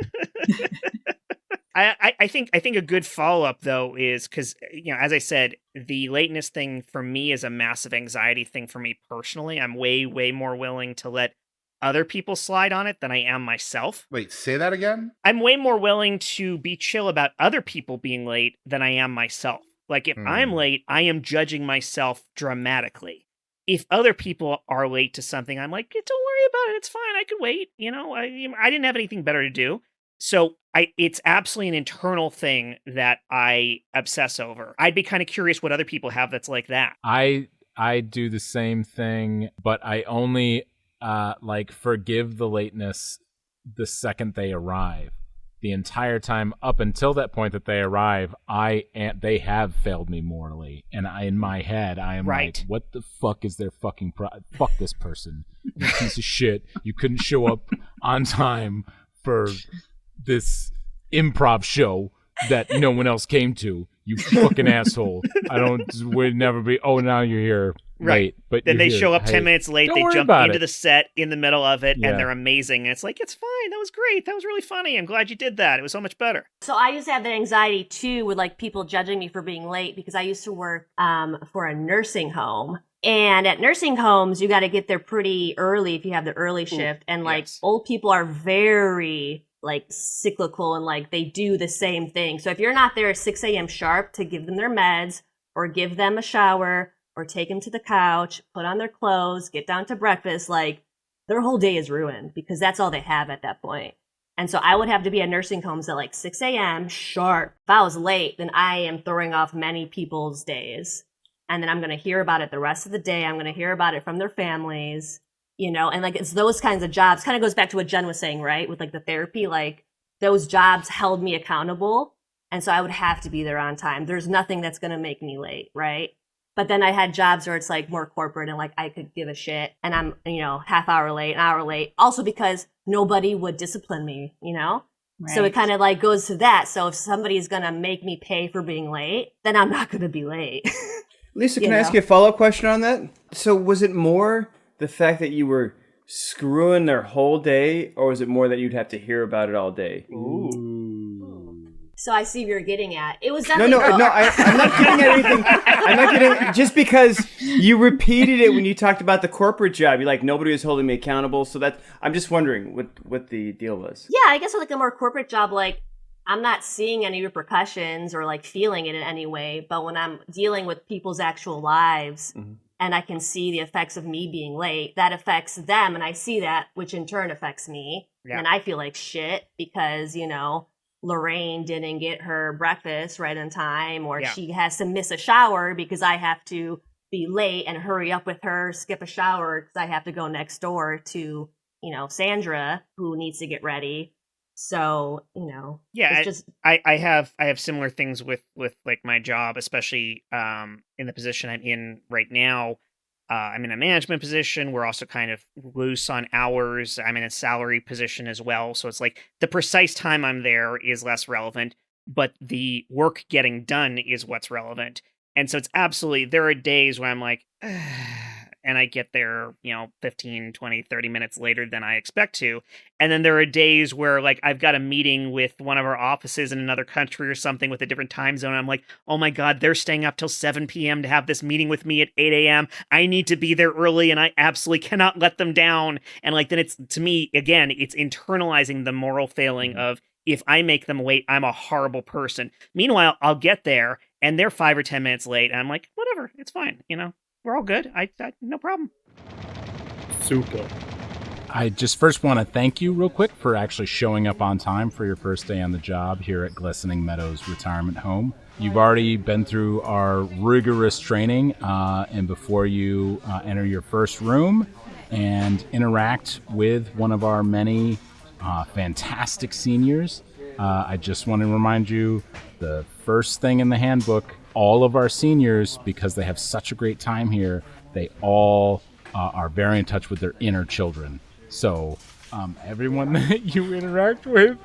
I think a good follow up though is because as I said, the lateness thing for me is a massive anxiety thing for me personally. I'm way more willing to let other people slide on it than I am myself.
Wait, say that again?
I'm way more willing to be chill about other people being late than I am myself. Like if I'm late, I am judging myself dramatically. If other people are late to something, I'm like, don't worry about it. It's fine. I could wait. I didn't have anything better to do. So it's absolutely an internal thing that I obsess over. I'd be kind of curious what other people have that's like that.
I do the same thing, but I only forgive the lateness the second they arrive. The entire time up until that point that they arrive, they have failed me morally, and in my head I am like, what the fuck is their fucking fuck this person, you piece of shit. You couldn't show up on time for this improv show that no one else came to. You fucking asshole. We'd never be. Oh, now you're here.
Right.
Late, but
then they
you're here.
show up
Hey,
10 minutes late.
don't
They
worry
jump
about
into
it.
the set in the middle of it,
Yeah.
and they're amazing. And it's like, it's fine. That was great. That was really funny. I'm glad you did that. It was so much better.
So I used to have that anxiety too with like people judging me for being late because I used to work for a nursing home. And at nursing homes, you got to get there pretty early if you have the early shift. And like old people are very like cyclical and like they do the same thing. So if you're not there at 6 a.m. sharp to give them their meds or give them a shower or take them to the couch, put on their clothes, get down to breakfast, like their whole day is ruined because that's all they have at that point. And so I would have to be at nursing homes at like 6 a.m. sharp. If I was late, then I am throwing off many people's days. And then I'm going to hear about it the rest of the day. I'm going to hear about it from their families, and like it's those kinds of jobs. Kind of goes back to what Jen was saying, right? With like the therapy, like those jobs held me accountable. And so I would have to be there on time. There's nothing that's going to make me late, right? But then I had jobs where it's like more corporate and like I could give a shit and I'm, half hour late, an hour late. Also because nobody would discipline me,
Right.
So it kind of like goes to that. So if somebody's going to make me pay for being late, then I'm not going to be late.
Lisa, can I ask you a follow-up question on that? So was it more the fact that you were screwing their whole day, or was it more that you'd have to hear about it all day?
So I see what you're getting at. It was
No,
definitely
I'm not getting anything. I'm not getting just because you repeated it when you talked about the corporate job. You're like, nobody was holding me accountable. So I'm just wondering what the deal was.
Yeah, I guess with like a more corporate job, like I'm not seeing any repercussions or like feeling it in any way. But when I'm dealing with people's actual lives and I can see the effects of me being late, that affects them. And I see that, which in turn affects me.
Yeah.
And I feel like shit because, Lorraine didn't get her breakfast right on time, or she has to miss a shower because I have to be late and hurry up with her, skip a shower because I have to go next door to, Sandra, who needs to get ready. So,
Yeah,
it's just
I have similar things with like my job, especially in the position I'm in right now. I'm in a management position. We're also kind of loose on hours. I'm in a salary position as well. So it's like the precise time I'm there is less relevant, but the work getting done is what's relevant. And so it's absolutely, there are days where I'm like, and I get there, 15, 20, 30 minutes later than I expect to. And then there are days where like I've got a meeting with one of our offices in another country or something with a different time zone. I'm like, oh my God, they're staying up till 7 p.m. to have this meeting with me at 8 a.m. I need to be there early and I absolutely cannot let them down. And like, then it's, to me, again, it's internalizing the moral failing of, if I make them wait, I'm a horrible person. Meanwhile, I'll get there and they're 5 or 10 minutes late. And I'm like, whatever, it's fine. We're all good. I no problem.
Super. I just first want to thank you real quick for actually showing up on time for your first day on the job here at Glistening Meadows Retirement Home. You've already been through our rigorous training, and before you enter your first room and interact with one of our many fantastic seniors, I just want to remind you the first thing in the handbook, all of our seniors, because they have such a great time here, they all are very in touch with their inner children. So everyone that you interact with,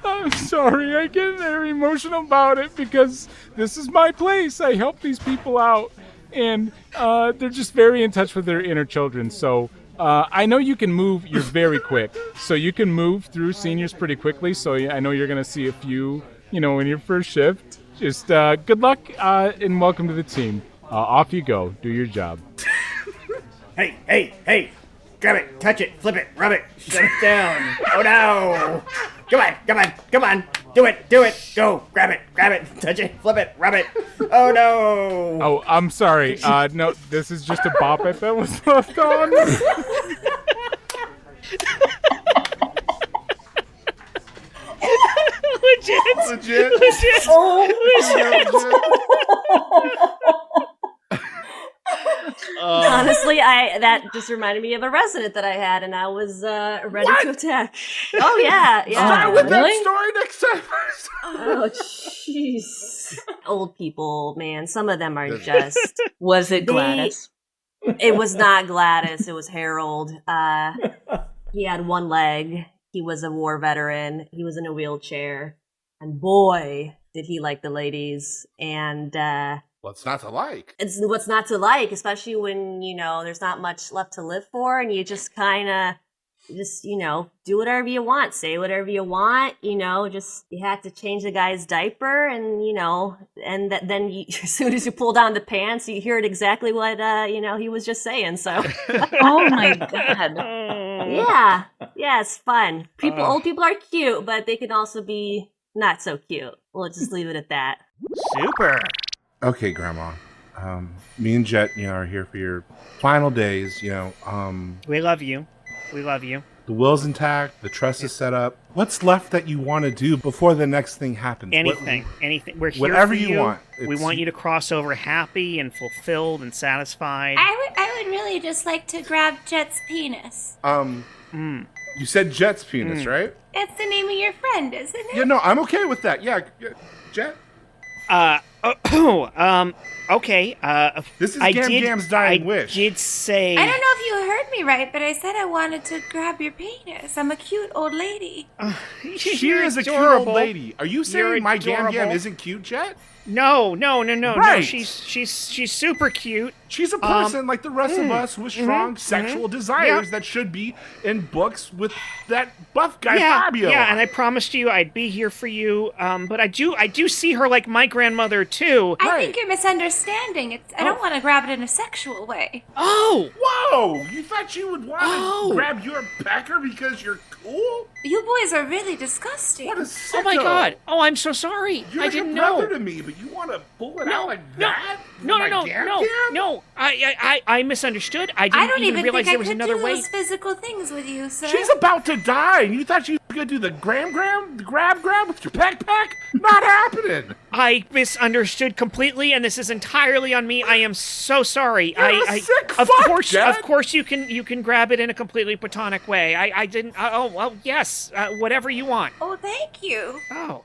I'm sorry, I get very emotional about it because this is my place. I help these people out, and they're just very in touch with their inner children. So I know you can move. You're very quick, so you can move through seniors pretty quickly. So I know you're going to see a few, in your first shift. Just good luck and welcome to the team. Off you go. Do your job.
Hey. Grab it, touch it, flip it, rub it, shut it down. Oh no. Come on. Do it. Go, grab it, touch it, flip it, rub it. Oh no.
Oh, I'm sorry. No, this is just a bop it that was left on.
Legit.
Honestly, that just reminded me of a resident that I had, and I was ready to attack. Oh yeah.
Start with that story next time.
Oh jeez. Old people, man. Some of them are just.
Was it Gladys?
It was not Gladys. It was Harold. He had one leg. He was a war veteran. He was in a wheelchair, and boy, did he like the ladies. And
what's not to like?
It's what's not to like, especially when, there's not much left to live for, and you just kind of do whatever you want, say whatever you want, just you had to change the guy's diaper, and, then as soon as you pull down the pants, you hear it exactly what, he was just saying, so.
Oh my God.
Yeah, it's fun. Old people are cute, but they can also be not so cute. We'll just leave it at that.
Super.
Okay, Grandma. Me and Jet, are here for your final days.
We love you.
The will's intact. The trust is set up. What's left that you want to do before the next thing happens?
Anything. We're here
whatever
for you.
You want.
We want you to cross over happy and fulfilled and satisfied.
I would really just like to grab Jet's penis.
You said Jet's penis, right?
It's the name of your friend, isn't it?
Yeah, no, I'm okay with that. Yeah, Jet.
Okay.
This is Gam's dying wish.
I did say.
I don't know if you heard me right, but I said I wanted to grab your penis. I'm a cute old lady.
She is a cute
adorable.
old lady. Are you saying my Gam isn't cute, Jet?
No.
Right.
No, she's super cute.
She's a person like the rest of us with strong sexual desires that should be in books with that buff guy Fabio.
Yeah, and I promised you I'd be here for you. But I do see her like my grandmother too.
I think you're misunderstanding. I don't want to grab it in a sexual way.
Oh!
Whoa! You thought you would want to grab your pecker because you're cool?
You boys are really disgusting.
What a sicko.
Oh my God! Oh, I'm so sorry.
You're
I
like
didn't
a
know.
brother to me, but you want to pull it out like that?
No. I misunderstood. I didn't even realize there was another way.
I don't even think I could do those physical things with you, sir.
She's about to die, and you thought you were going to do the grab with your peck-peck? Not happening.
I misunderstood completely, and this is entirely on me. I am so sorry.
You're a sick
of
fuck,
course,
Dad.
of course, you can grab it in a completely platonic way. I didn't. Oh well, yes. Whatever you want.
Oh, thank you.
Oh,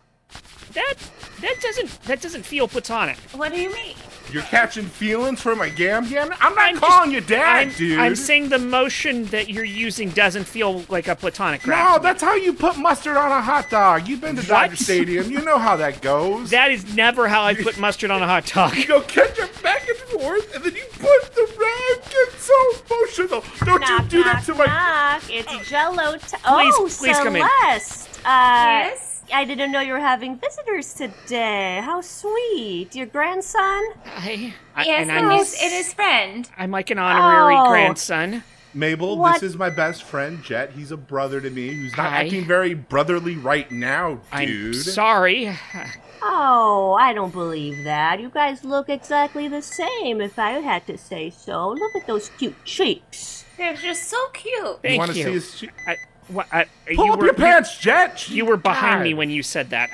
that doesn't feel platonic.
What do you mean?
You're catching feelings for my Gam? I'm not calling you Dad, dude.
I'm saying the motion that you're using doesn't feel like a platonic grab.
No, that's how you put mustard on a hot dog. You've been to Dodger Stadium. You know how that goes.
That is never how I put mustard on a hot dog.
You go catch it back and forth, and then you put the rag. It's so emotional. Don't you do that to my...
Knock. It's Jello.
Please come in.
Celeste.
Yes?
I didn't know you were having visitors today. How sweet. Your grandson?
Yes, it is friend.
I'm like an honorary grandson.
Mabel,
What?
this is my best friend, Jet. He's a brother to me who's not acting very brotherly right now, dude.
I'm sorry.
Oh, I don't believe that. You guys look exactly the same, if I had to say so. Look at those cute cheeks.
They're just so cute.
Thank
want to
you.
see his
Pull up your pants, Jet.
You were behind
God.
me when you said that.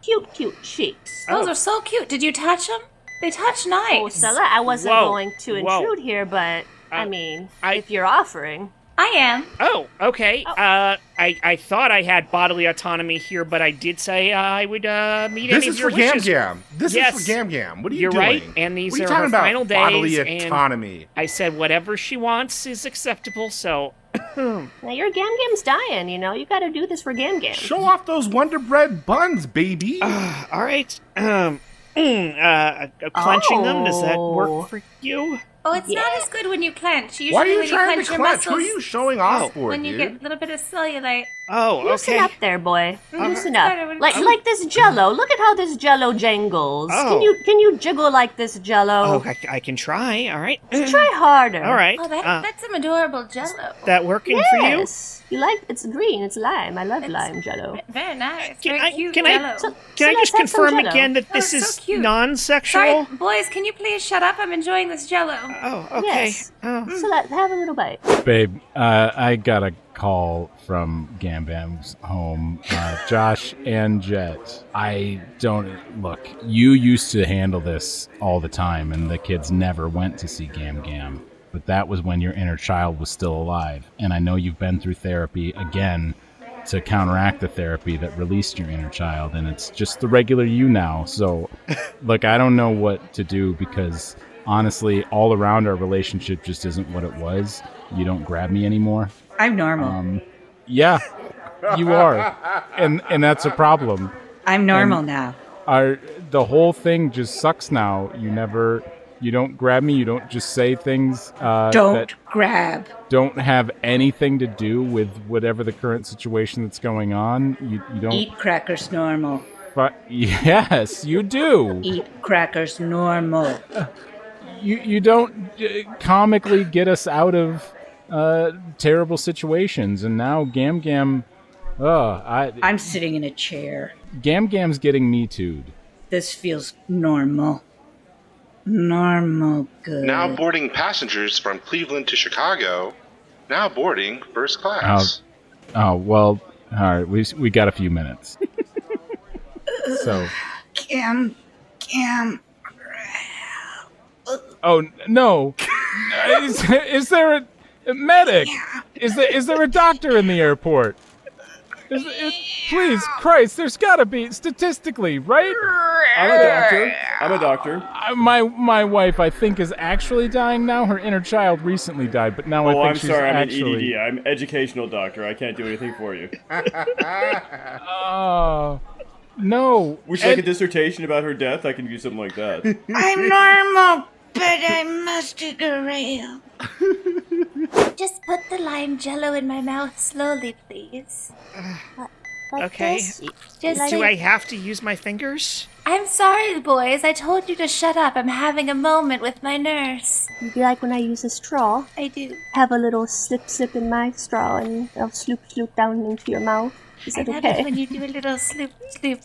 Cute cheeks.
Those are so cute. Did you touch them? They touch nice.
Oh, Stella, I wasn't
Whoa,
going to
whoa.
intrude here, but I mean,
I-
if you're offering.
I am.
Oh, okay. I thought I had bodily autonomy here, but I did say I would meet
This
any
is
of your
for Gam
wishes.
Gam. This
Yes.
is for Gam Gam. What are you
You're
doing?
right, and these
what are you
are
talking
her
about?
final days,
Bodily
and
autonomy.
I said whatever she wants is acceptable, so...
Now your Gam Gam's dying, you know? You gotta do this for Gam Gam.
Show off those Wonder Bread buns, baby.
All right. Clenching them, does that work for you?
Oh, it's not as good when you clench. Usually
Why are you
when
trying
you
to
clench your
clench? Who
muscles,
are you showing off for,
when you
dude?
get a little bit of cellulite.
Oh,
Loosen
okay.
up there, boy. Loosen
Better
up.
when
Like
it's-
like this Jello. Look at how this Jello jangles.
Oh.
Can you jiggle like this Jello?
Oh, I can try. All right.
Try harder.
All right.
Oh, that's some adorable Jello.
That working for you?
Yes. You like it's green. It's lime. I love lime Jello.
Very nice.
Can
Very
I-
cute
can I-
Jello.
Can I
let's
just
have some
confirm
Jell-O.
again that
Oh,
this
it's
is
so cute.
non-sexual?
Sorry, boys, can you please shut up? I'm enjoying this Jello.
Oh, okay.
Yes.
Oh.
So have a little bite.
Babe, I got a call from Gam Bam's home. Josh and Jet. I don't... Look, you used to handle this all the time, and the kids never went to see Gam Gam. But that was when your inner child was still alive. And I know you've been through therapy again to counteract the therapy that released your inner child. And it's just the regular you now. So, look, I don't know what to do because... Honestly, all around our relationship just isn't what it was. You don't grab me anymore.
I'm normal.
Yeah, you are, and that's a problem.
I'm normal now.
The whole thing just sucks now. You don't grab me. You don't just say things that
Grab.
don't have anything to do with whatever the current situation that's going on. You don't
Eat crackers normal.
Yes, you do.
Eat crackers normal.
You don't comically get us out of terrible situations, and now Gam Gam,
I'm sitting in a chair.
Gam Gam's getting me too'd.
This feels normal. Normal good.
Now boarding passengers from Cleveland to Chicago. Now boarding first class.
Oh well, all right. We got a few minutes. So.
Gam.
Oh no! Is there a medic? Is there a doctor in the airport? Please, Christ, there's got to be statistically, right?
I'm a doctor.
My wife, I think, is actually dying now. Her inner child recently died, but now I think
I'm
she's
sorry.
actually.
I'm an EDD. I'm educational doctor. I can't do anything for you.
Oh. No.
Wish like a dissertation about her death. I can do something like that.
I'm normal, but I must take a rail. Just put the lime Jello in my mouth slowly, please.
Like
Okay.
this.
Just
Do I have to use my fingers?
I'm sorry, boys. I told you to shut up. I'm having a moment with my nurse.
You like when I use a straw?
I do.
Have a little slip in my straw and I'll sloop down into your mouth. Is
I
that
love
okay?
it when you do a little sloop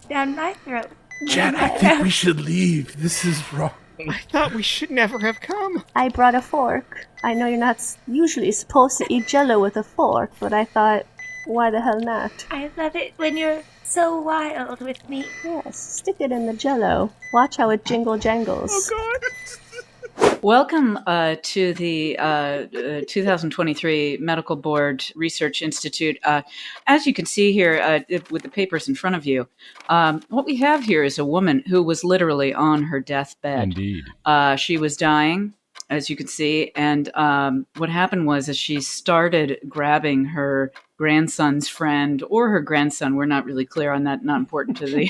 down my throat.
Jet, I think we should leave. This is wrong.
I thought we should never have come.
I brought a fork. I know you're not usually supposed to eat Jello with a fork, but I thought, why the hell not?
I love it when you're so wild with me.
Yes, stick it in the Jello. Watch how it jingle jangles.
Oh, God.
Welcome to the 2023 Medical Board Research Institute. As you can see here with the papers in front of you, what we have here is a woman who was literally on her deathbed.
Indeed.
She was dying, as you can see, and what happened was as she started grabbing her grandson's friend or her grandson, we're not really clear on that, not important to the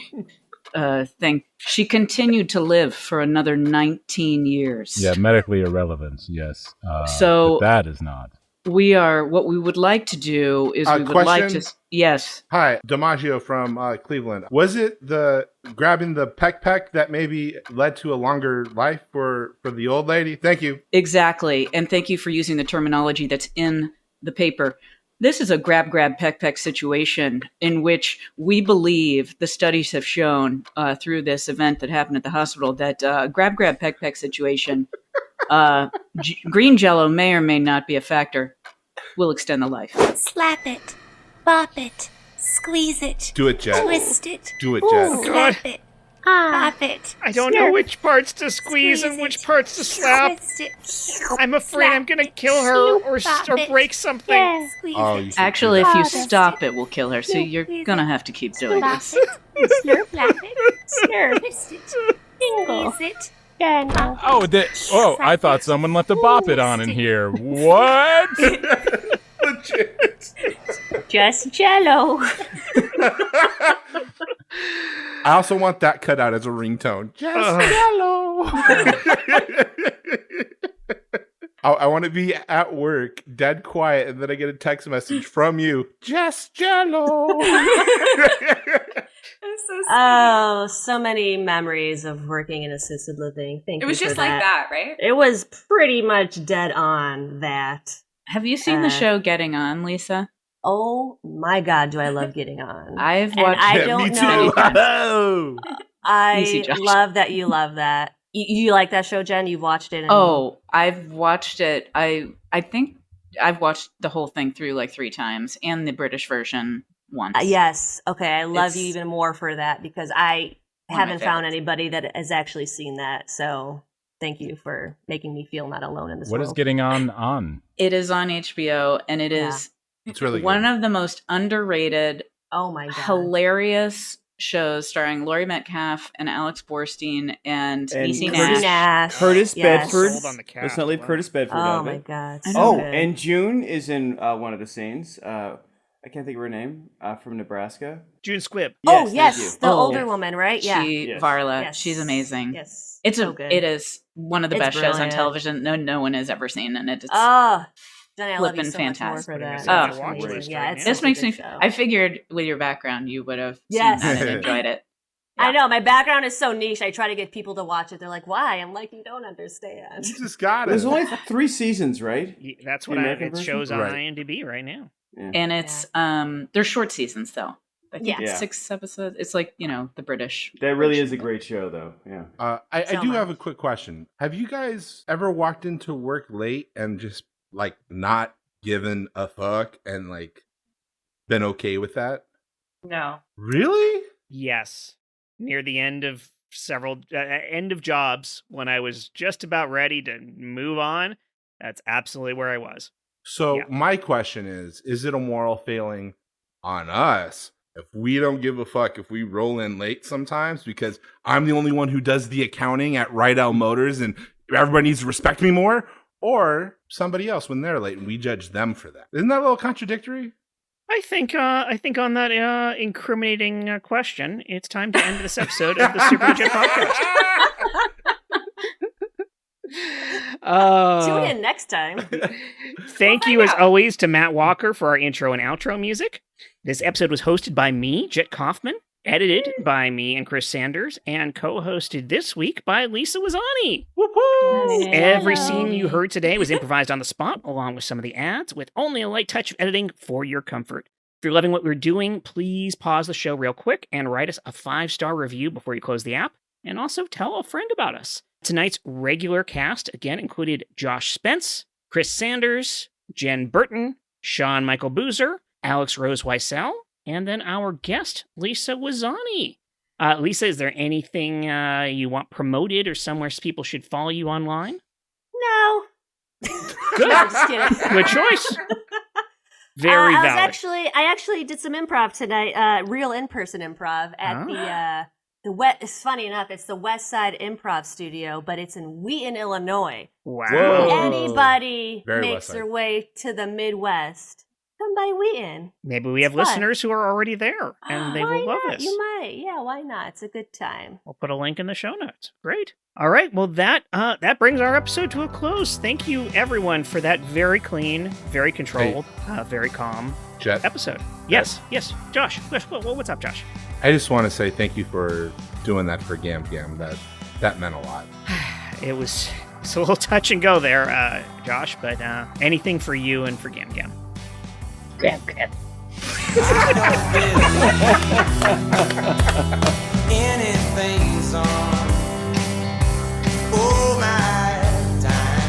thing. She continued to live for another 19 years.
Yeah, medically irrelevant. Yes.
So
but that is not.
What we would like to do is we would like to. Yes.
Hi, DiMaggio from Cleveland. Was it the grabbing the peck-peck that maybe led to a longer life for the old lady? Thank you.
Exactly. And thank you for using the terminology that's in the paper. This is a grab, peck situation in which we believe the studies have shown through this event that happened at the hospital that grab, peck situation Green Jello may or may not be a factor. We'll extend the life.
Slap it. Bop it. Squeeze it.
Do it, Jet.
Twist it.
Do it, Jet.
Slap it. Bop it.
I don't know which parts to squeeze and which parts to slap.
Twist it.
I'm afraid I'm gonna kill her or break something.
Yeah, squeeze it.
Actually, if you
Bop it.
stop it, we'll kill her. So you're gonna have to keep doing
Bop
this.
it. Slurp, lap it. Slurp. Twist it. Squeeze it.
I thought someone left a bop it on in here. What?
Just Jello.
I also want that cut out as a ringtone. Just Jello. I want to be at work, dead quiet, and then I get a text message from you. Just Jello.
Oh, so many memories of working in assisted living. Thank you.
It was
for
just like that, right?
It was pretty much dead on that.
Have you seen the show Getting On, Lisa?
Oh my God, do I love Getting On?
I've watched
I
it.
don't
Me
know.
too.
I love that you love that. You like that show, Jen? You've watched it?
I've watched it. I think I've watched the whole thing through like 3 times, and the British version once.
Yes. Okay. I love you even more for that because I haven't found anybody that has actually seen that. So thank you for making me feel not alone in this
What
world.
is Getting On?
It is on HBO, and it is
It's really
one of the most underrated,
oh my God,
hilarious shows starring Laurie Metcalf and Alex Borstein and Niecy
Curtis
Nash.
Curtis Bedford.
Sold on the cast.
Let's not leave Curtis Bedford
Oh
out of
my
it.
God.
Oh,
good.
and June is in one of the scenes. I can't think of her name. From Nebraska.
June Squibb.
Oh
Yes,
yes,
thank
the
you.
older woman, right? Yeah.
Yes.
Varla.
Yes.
She's amazing.
Yes.
It's
so good.
it is one of the
It's
best shows on
brilliant.
television. No one has ever seen, and it's
Oh, Jenny, I love you
flippin'
so much more
fantastic.
for that.
Oh.
It's
Watch
amazing.
this
Yeah,
right
it's
now.
this
such a
makes
good
me.
show.
I figured with your background, you would have
Yes.
seen that and enjoyed it.
I know my background is so niche. I try to get people to watch it. They're like, "Why?" I'm like, "You don't understand."
You just got it.
There's only 3 seasons, right?
That's what
The American
it
version?
shows on
Right.
IMDb right now.
Yeah.
And it's they're short seasons though. I think
Yeah.
6 episodes. It's like, the British.
That really
version,
is a
but-
great show, though. Yeah.
I
So
do have a
much.
quick question. Have you guys ever walked into work late and just like not given a fuck and like been okay with that?
No.
Really?
Yes. Near the end of several end of jobs when I was just about ready to move on, that's absolutely where I was.
So
Yeah.
my question is it a moral failing on us if we don't give a fuck if we roll in late sometimes because I'm the only one who does the accounting at Rydell Motors and everybody needs to respect me more, or somebody else when they're late and we judge them for that? Isn't that a little contradictory?
I think on that incriminating question, it's time to end this episode of the Super Legit Podcast.
Tune in next time.
Thank you, as always, to Matt Walker for our intro and outro music. This episode was hosted by me, Jet Kaufman, edited by me and Chris Sanders, and co-hosted this week by Lisa Wyczesany.
Yes.
Every scene you heard today was improvised on the spot, along with some of the ads, with only a light touch of editing for your comfort. If you're loving what we're doing, please pause the show real quick and write us a 5-star review before you close the app, and also tell a friend about us. Tonight's regular cast again included Josh Spence, Chris Sanders, Jen Burton, Sean Michael Boozer, Alex Rose Wiesel, and then our guest, Lisa Wyczesany. Lisa, is there anything you want promoted or somewhere people should follow you online?
No.
Good.
No, I'm just kidding.
Good choice. Very valid.
I actually did some improv tonight, real in-person improv at it's funny enough, it's the West Side Improv Studio, but it's in Wheaton, Illinois.
Wow.
Whoa.
Anybody
Very
makes
West Side.
their way to the Midwest, come by Wheaton.
Maybe we have
It's fun.
listeners who are already there, and they
Why
will love
not?
this.
You might. Yeah, why not? It's a good time.
We'll put a link in the show notes. Great. All right. Well, that brings our episode to a close. Thank you, everyone, for that very clean, very controlled, very calm
Jet,
episode. Yes. Josh, what's up, Josh?
I just want to say thank you for doing that for Gam Gam. That meant a lot.
It's a little touch and go there, Josh, but anything for you and for Gam Gam.
Grab, grab.
Anything's on. Oh my time.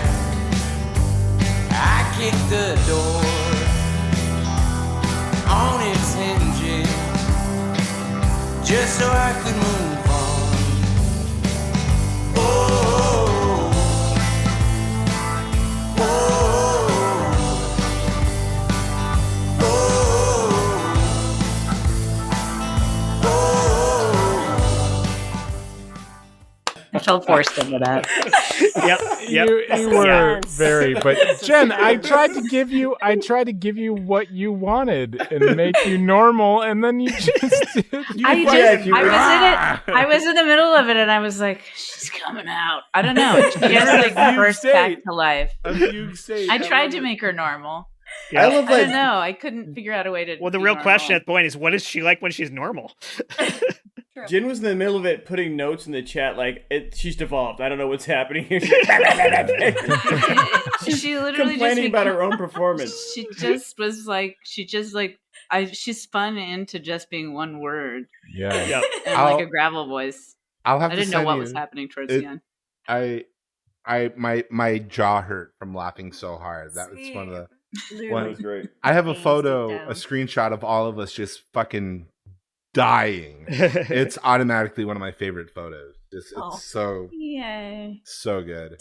so I could move on. Oh, oh,
I felt forced into that.
Yep.
You were very, but Jen, I tried to give you what you wanted and make you normal, and then you just did.
I was in the middle of it, and I was like, "She's coming out." I don't know. She gets like burst back to life. I tried to make her normal.
Yeah.
I don't know. I couldn't figure out a way to.
Well, the
be
real
normal.
question at the point is, what is she like when she's normal?
Jen was in the middle of it, putting notes in the chat like she's devolved. I don't know what's happening here.
She literally
complaining
just
about her own performance.
She spun into just being one word.
Yeah.
Yep.
And like a gravel voice.
I'll have
I
to
didn't know
send
what
you-
was happening towards the end.
My jaw hurt from laughing so hard. That was one of the.
That was great.
I have a
Hands
photo,
down.
a screenshot of all of us just fucking dying. It's automatically one of my favorite photos. It's
Oh.
so
Yay.
so good.